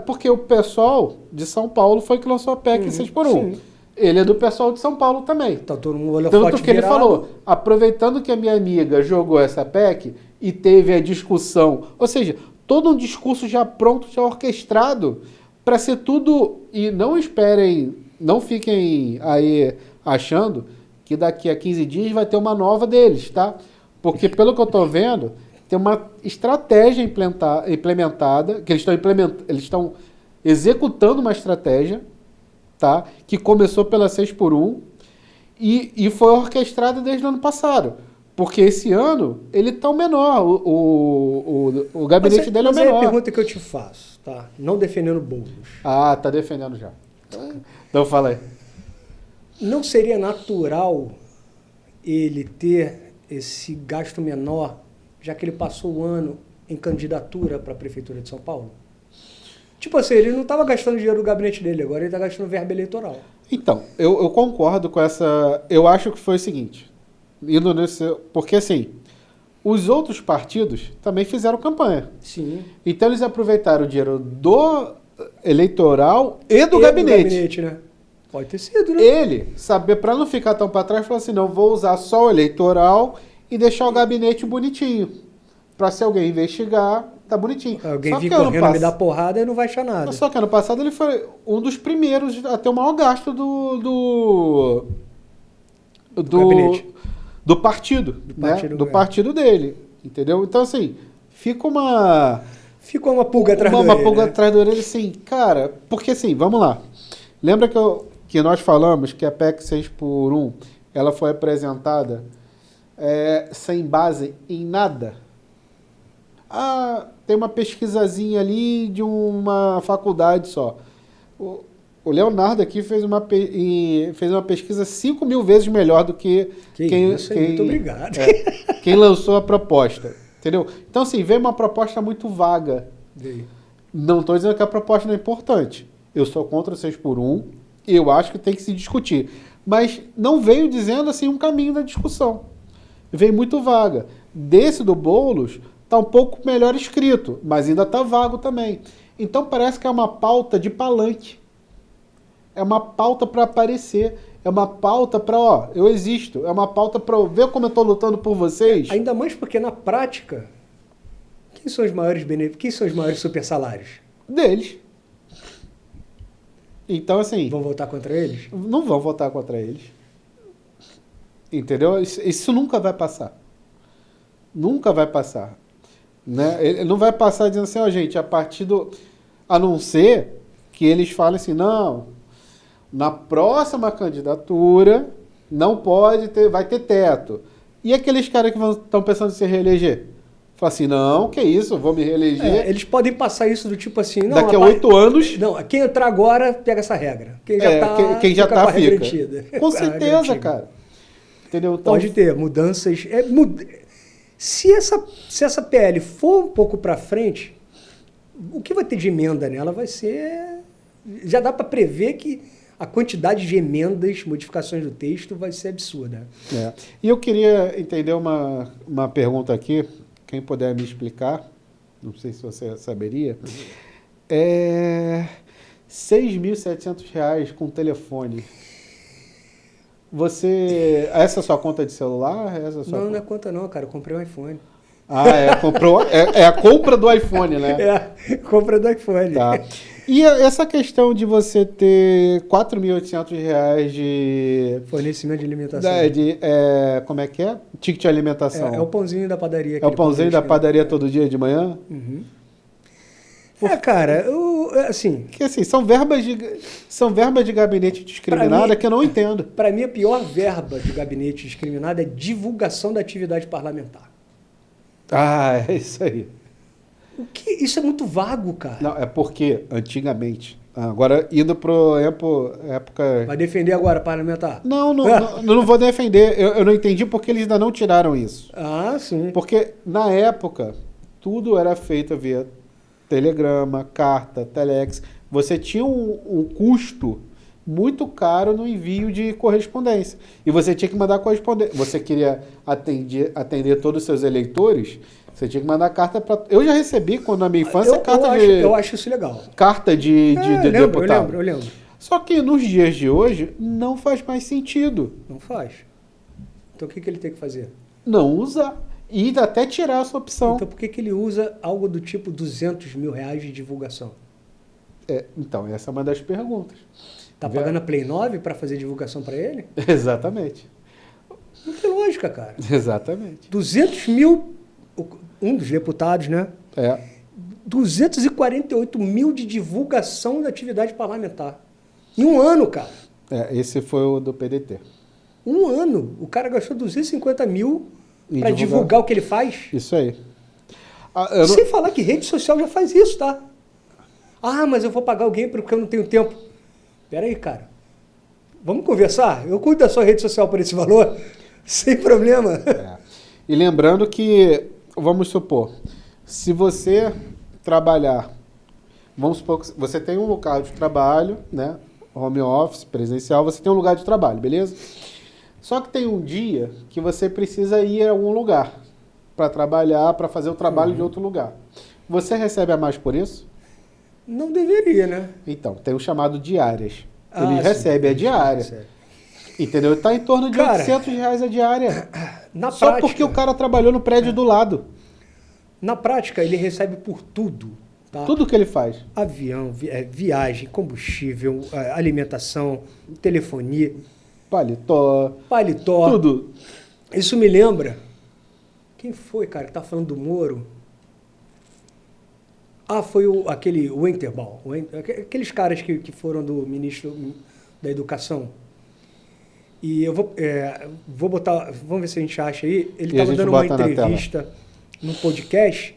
porque o pessoal de São Paulo foi que lançou a PEC 6x1. Sim. Ele é do pessoal de São Paulo também. Tá todo mundo olhando tanto que virado. Ele falou, aproveitando que a minha amiga jogou essa PEC e teve a discussão, ou seja, todo um discurso já pronto, já orquestrado, para ser tudo, e não esperem, não fiquem aí achando que daqui a 15 dias vai ter uma nova deles, tá? Porque pelo que eu estou vendo, tem uma estratégia implementada, que eles estão executando uma estratégia, tá? Que começou pela 6x1 e foi orquestrada desde o ano passado. Porque esse ano ele está menor, o gabinete dele é menor. Mas é a pergunta que eu te faço, tá? Não defendendo Boulos. Ah, tá defendendo já. Então fala aí. Não seria natural ele ter esse gasto menor, já que ele passou o ano em candidatura para a Prefeitura de São Paulo? Tipo assim, ele não estava gastando dinheiro do gabinete dele, agora ele está gastando verba eleitoral. Então, eu concordo com essa... Eu acho que foi o seguinte, porque assim, os outros partidos também fizeram campanha. Sim. Então eles aproveitaram o dinheiro do eleitoral e do gabinete. Do gabinete, né? Pode ter sido, né? Ele, para não ficar tão para trás, falou assim, não, vou usar só o eleitoral e deixar o gabinete bonitinho. Para se alguém investigar, tá bonitinho. Alguém vir correndo me dar porrada e não vai achar nada. Só que ano passado ele foi um dos primeiros a ter o maior gasto do partido, né? Do partido dele, entendeu? Então, assim, fica uma pulga atrás da orelha. Uma pulga atrás da orelha, assim, cara, porque assim, vamos lá. Lembra que nós falamos que a PEC 6x1, ela foi apresentada sem base em nada? Tem uma pesquisazinha ali de uma faculdade só. O Leonardo aqui fez uma pesquisa 5.000 vezes melhor do que muito obrigado. Quem lançou a proposta. Entendeu? Então, assim, veio uma proposta muito vaga. Não estou dizendo que a proposta não é importante. Eu sou contra o 6x1 e eu acho que tem que se discutir. Mas não veio dizendo assim um caminho da discussão. Veio muito vaga. Desse do Boulos, está um pouco melhor escrito, mas ainda está vago também. Então parece que é uma pauta de palanque. É uma pauta para aparecer. É uma pauta para, eu existo. É uma pauta para ver como eu estou lutando por vocês. Ainda mais porque na prática, quem são os maiores benefícios? Quem são os maiores super salários? Deles. Então, assim... Vão votar contra eles? Não vão votar contra eles. Entendeu? Isso nunca vai passar. Nunca vai passar. Né? Ele não vai passar dizendo assim, gente, a partir do... A não ser que eles falem assim, não, na próxima candidatura não pode ter, vai ter teto. E aqueles caras que estão pensando em se reeleger? Fala assim, não, que isso, vou me reeleger. Eles podem passar isso do tipo assim... Não, daqui a 8 anos... Não, quem entrar agora, pega essa regra. Quem já tá, fica. Com certeza, cara. Entendeu? Então, pode ter mudanças... Se essa PL for um pouco para frente, o que vai ter de emenda nela vai ser... Já dá para prever que a quantidade de emendas, modificações do texto vai ser absurda. E eu queria entender uma pergunta aqui, quem puder me explicar, não sei se você saberia, R$ 6.700 com telefone. Essa é a sua conta de celular? Não é conta não, cara, eu comprei um iPhone. Comprou, é a compra do iPhone, né? Compra do iPhone. Tá. E essa questão de você ter R$ 4.800 de... Fornecimento de alimentação. Como é que é? Ticket de alimentação. É o pãozinho da padaria. É o pãozinho da padaria todo dia de manhã? Uhum. Cara, assim... Que assim, são verbas de gabinete discriminada que eu não entendo. Para mim, a pior verba de gabinete discriminado é divulgação da atividade parlamentar. É isso aí. Isso é muito vago, cara. Não, é porque, antigamente... Agora, indo para época... Vai defender agora parlamentar? Não vou defender. Eu não entendi porque eles ainda não tiraram isso. Sim. Porque, na época, tudo era feito via telegrama, carta, telex. Você tinha um custo muito caro no envio de correspondência. E você tinha que mandar correspondência. Você queria atender todos os seus eleitores... Você tinha que mandar carta para... Eu já recebi, quando na minha infância, eu acho isso legal. Carta de deputado. Eu lembro. Só que nos dias de hoje, não faz mais sentido. Não faz. Então o que ele tem que fazer? Não usar. E até tirar essa opção. Então por que ele usa algo do tipo R$200 mil de divulgação? Então, essa é uma das perguntas. Tá pagando a Play 9 para fazer divulgação para ele? Exatamente. Não tem lógica, cara. Exatamente. 200 mil... Um dos deputados, né? 248 mil de divulgação da atividade parlamentar. Em um ano, cara. Esse foi o do PDT. Um ano. O cara gastou 250 mil para divulgar o que ele faz. Isso aí. Sem falar que rede social já faz isso, tá? Mas eu vou pagar alguém porque eu não tenho tempo. Pera aí, cara. Vamos conversar? Eu cuido da sua rede social por esse valor? Sem problema. E lembrando que... Vamos supor, se você trabalhar, vamos supor que você tem um local de trabalho, né? Home office, presencial, você tem um lugar de trabalho, beleza? Só que tem um dia que você precisa ir a algum lugar para trabalhar, para fazer o trabalho de outro lugar. Você recebe a mais por isso? Não deveria, né? Então, tem o chamado diárias. Ele recebe a diária. Entendeu? Está em torno de R$800 a diária. Só porque o cara trabalhou no prédio do lado. Na prática, ele recebe por tudo. Tá? Tudo que ele faz. Avião, viagem, combustível, alimentação, telefonia. Paletó. Tudo. Isso me lembra... Quem foi, cara, que tá falando do Moro? Foi aquele Winterball. Aqueles caras que foram do ministro da Educação. E eu vou botar... Vamos ver se a gente acha aí. Ele estava dando uma entrevista num podcast...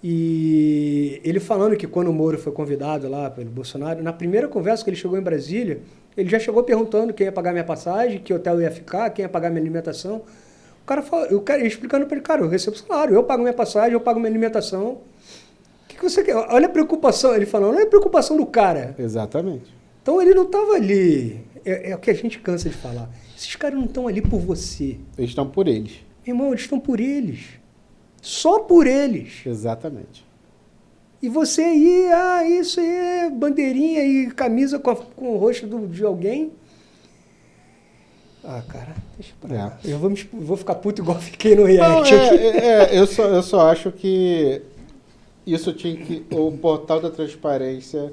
E ele falando que quando o Moro foi convidado lá pelo Bolsonaro, na primeira conversa que ele chegou em Brasília, ele já chegou perguntando quem ia pagar minha passagem, que hotel eu ia ficar, quem ia pagar minha alimentação. O cara explicando para ele, cara, eu recebo salário, eu pago minha passagem, eu pago minha alimentação. O que você quer? Olha a preocupação, ele falando, olha a preocupação do cara. Exatamente. Então ele não estava ali, é o que a gente cansa de falar. Esses caras não estão ali por você. Eles estão por eles. Meu irmão, eles estão por eles. Só por eles. Exatamente. E você aí, isso aí, bandeirinha e camisa com o rosto de alguém. Cara, deixa pra lá. Eu vou ficar puto igual fiquei no React. Eu só acho que isso o portal da transparência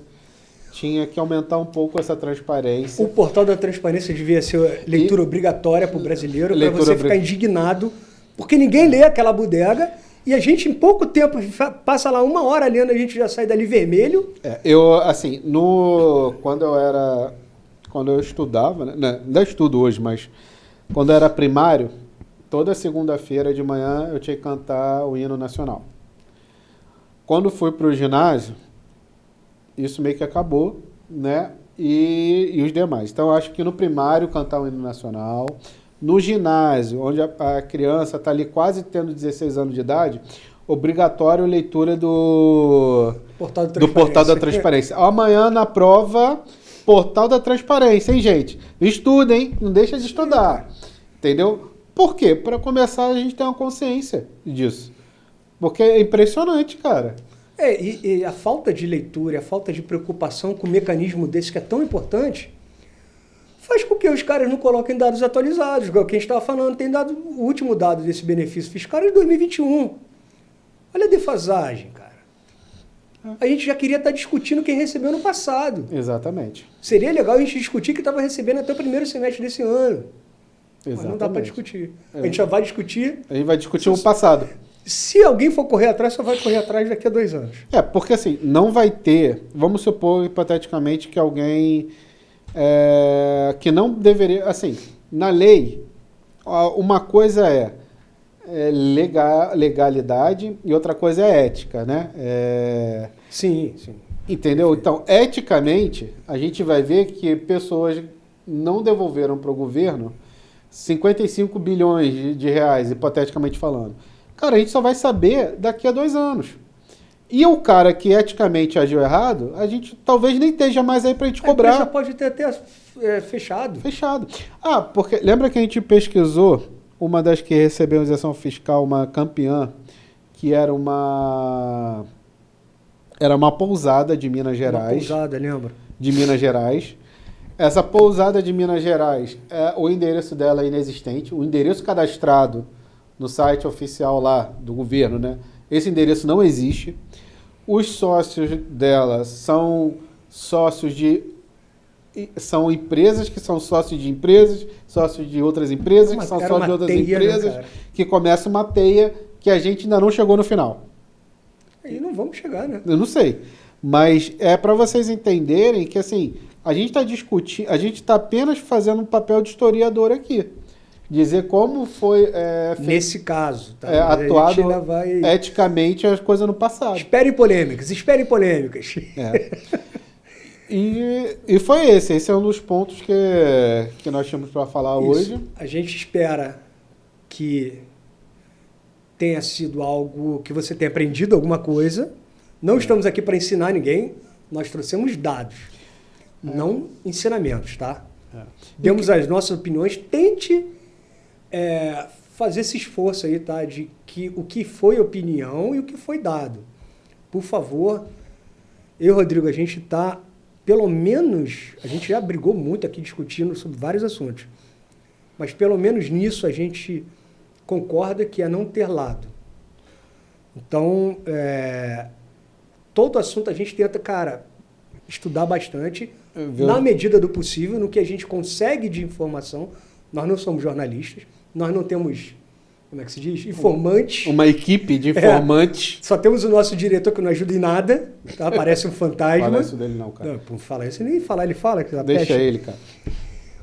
tinha que aumentar um pouco essa transparência. O portal da transparência devia ser leitura obrigatória para o brasileiro, para você ficar indignado, porque ninguém lê aquela bodega. E a gente, em pouco tempo, passa lá 1 hora lendo, a gente já sai dali vermelho. Quando eu estudava, né? Ainda estudo hoje, mas quando eu era primário, toda segunda-feira de manhã eu tinha que cantar o hino nacional. Quando fui para o ginásio, isso meio que acabou, né? E os demais. Então, eu acho que no primário, cantar o hino nacional... No ginásio, onde a criança está ali quase tendo 16 anos de idade, obrigatório leitura do Portal da Transparência. Amanhã, na prova, Portal da Transparência, hein, gente? Estudem, não deixa de estudar. Entendeu? Por quê? Para começar, a gente ter uma consciência disso. Porque é impressionante, cara. E a falta de leitura, a falta de preocupação com um mecanismo desse que é tão importante... faz com que os caras não coloquem dados atualizados. Igual quem estava falando, tem dado o último dado desse benefício fiscal é de 2021. Olha a defasagem, cara. A gente já queria estar discutindo quem recebeu no passado. Exatamente. Seria legal a gente discutir que estava recebendo até o primeiro semestre desse ano. Exatamente. Mas não dá para discutir. A gente já vai discutir... A gente vai discutir o passado. Se alguém for correr atrás, só vai correr atrás daqui a 2 anos. Porque assim, não vai ter... Vamos supor, hipoteticamente, que alguém... que não deveria... Assim, na lei, uma coisa é legalidade e outra coisa é ética, né? Sim. Entendeu? Então, eticamente, a gente vai ver que pessoas não devolveram para o governo 55 bilhões de reais, hipoteticamente falando. Cara, a gente só vai saber daqui a 2 anos. E o cara que eticamente agiu errado, a gente talvez nem esteja mais aí para a gente cobrar. A empresa pode ter até fechado. Fechado. Porque lembra que a gente pesquisou uma das que recebeu isenção fiscal, uma campeã, que era uma pousada de Minas Gerais. Uma pousada, lembra? De Minas Gerais. Essa pousada de Minas Gerais, o endereço dela é inexistente. O endereço cadastrado no site oficial lá do governo, né? Esse endereço não existe. Os sócios dela são são empresas que são sócios de empresas, sócios de outras empresas, que são sócios de outras empresas, né, que começa uma teia que a gente ainda não chegou no final. E não vamos chegar, né? Eu não sei. Mas é para vocês entenderem que, assim, a gente está discutindo, a gente está apenas fazendo um papel de historiador aqui. Dizer como foi nesse caso, tá? Atuado eticamente as coisas no passado. Esperem polêmicas. E foi esse é um dos pontos que nós tínhamos para falar hoje. A gente espera que tenha sido algo que você tenha aprendido alguma coisa. Não estamos aqui para ensinar ninguém, nós trouxemos dados, não ensinamentos, tá? Demos as nossas opiniões, tente fazer esse esforço aí, tá? De que o que foi opinião e o que foi dado. Por favor, Rodrigo, a gente está, pelo menos, a gente já brigou muito aqui discutindo sobre vários assuntos, mas pelo menos nisso a gente concorda que é não ter lado. Então, todo assunto a gente tenta, cara, estudar bastante, na medida do possível, no que a gente consegue de informação. Nós não somos jornalistas, nós não temos, como é que se diz? Informantes. Uma equipe de informantes. Só temos o nosso diretor que não ajuda em nada, tá? Parece um fantasma. Fala isso dele não, cara. Não, pô, fala isso, nem falar, ele fala. Que Deixa ele, cara.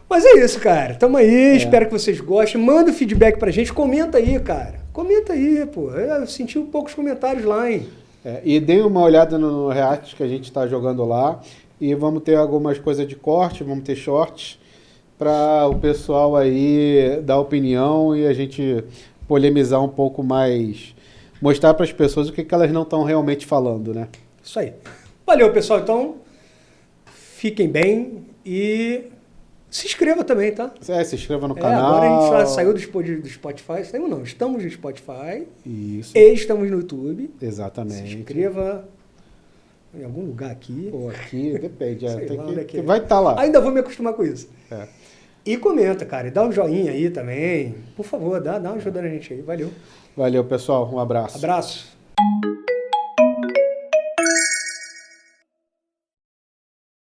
Mas é isso, cara. Tamo aí, espero que vocês gostem. Manda o feedback pra gente, comenta aí, cara. Comenta aí, pô. Eu senti poucos comentários lá, hein? E dê uma olhada no React que a gente está jogando lá. E vamos ter algumas coisas de corte, vamos ter shorts para o pessoal aí dar opinião e a gente polemizar um pouco mais, mostrar para as pessoas o que elas não estão realmente falando, né? Isso aí. Valeu, pessoal. Então, fiquem bem e se inscreva também, tá? Se inscreva no canal. Agora a gente já saiu do Spotify. Saímos não, estamos no Spotify. Isso. E estamos no YouTube. Exatamente. Se inscreva em algum lugar aqui. Ou aqui, depende. Tem que vai estar lá. Ainda vou me acostumar com isso. E comenta, cara. E dá um joinha aí também. Por favor, dá uma ajuda na gente aí. Valeu. Valeu, pessoal. Um abraço. Abraço.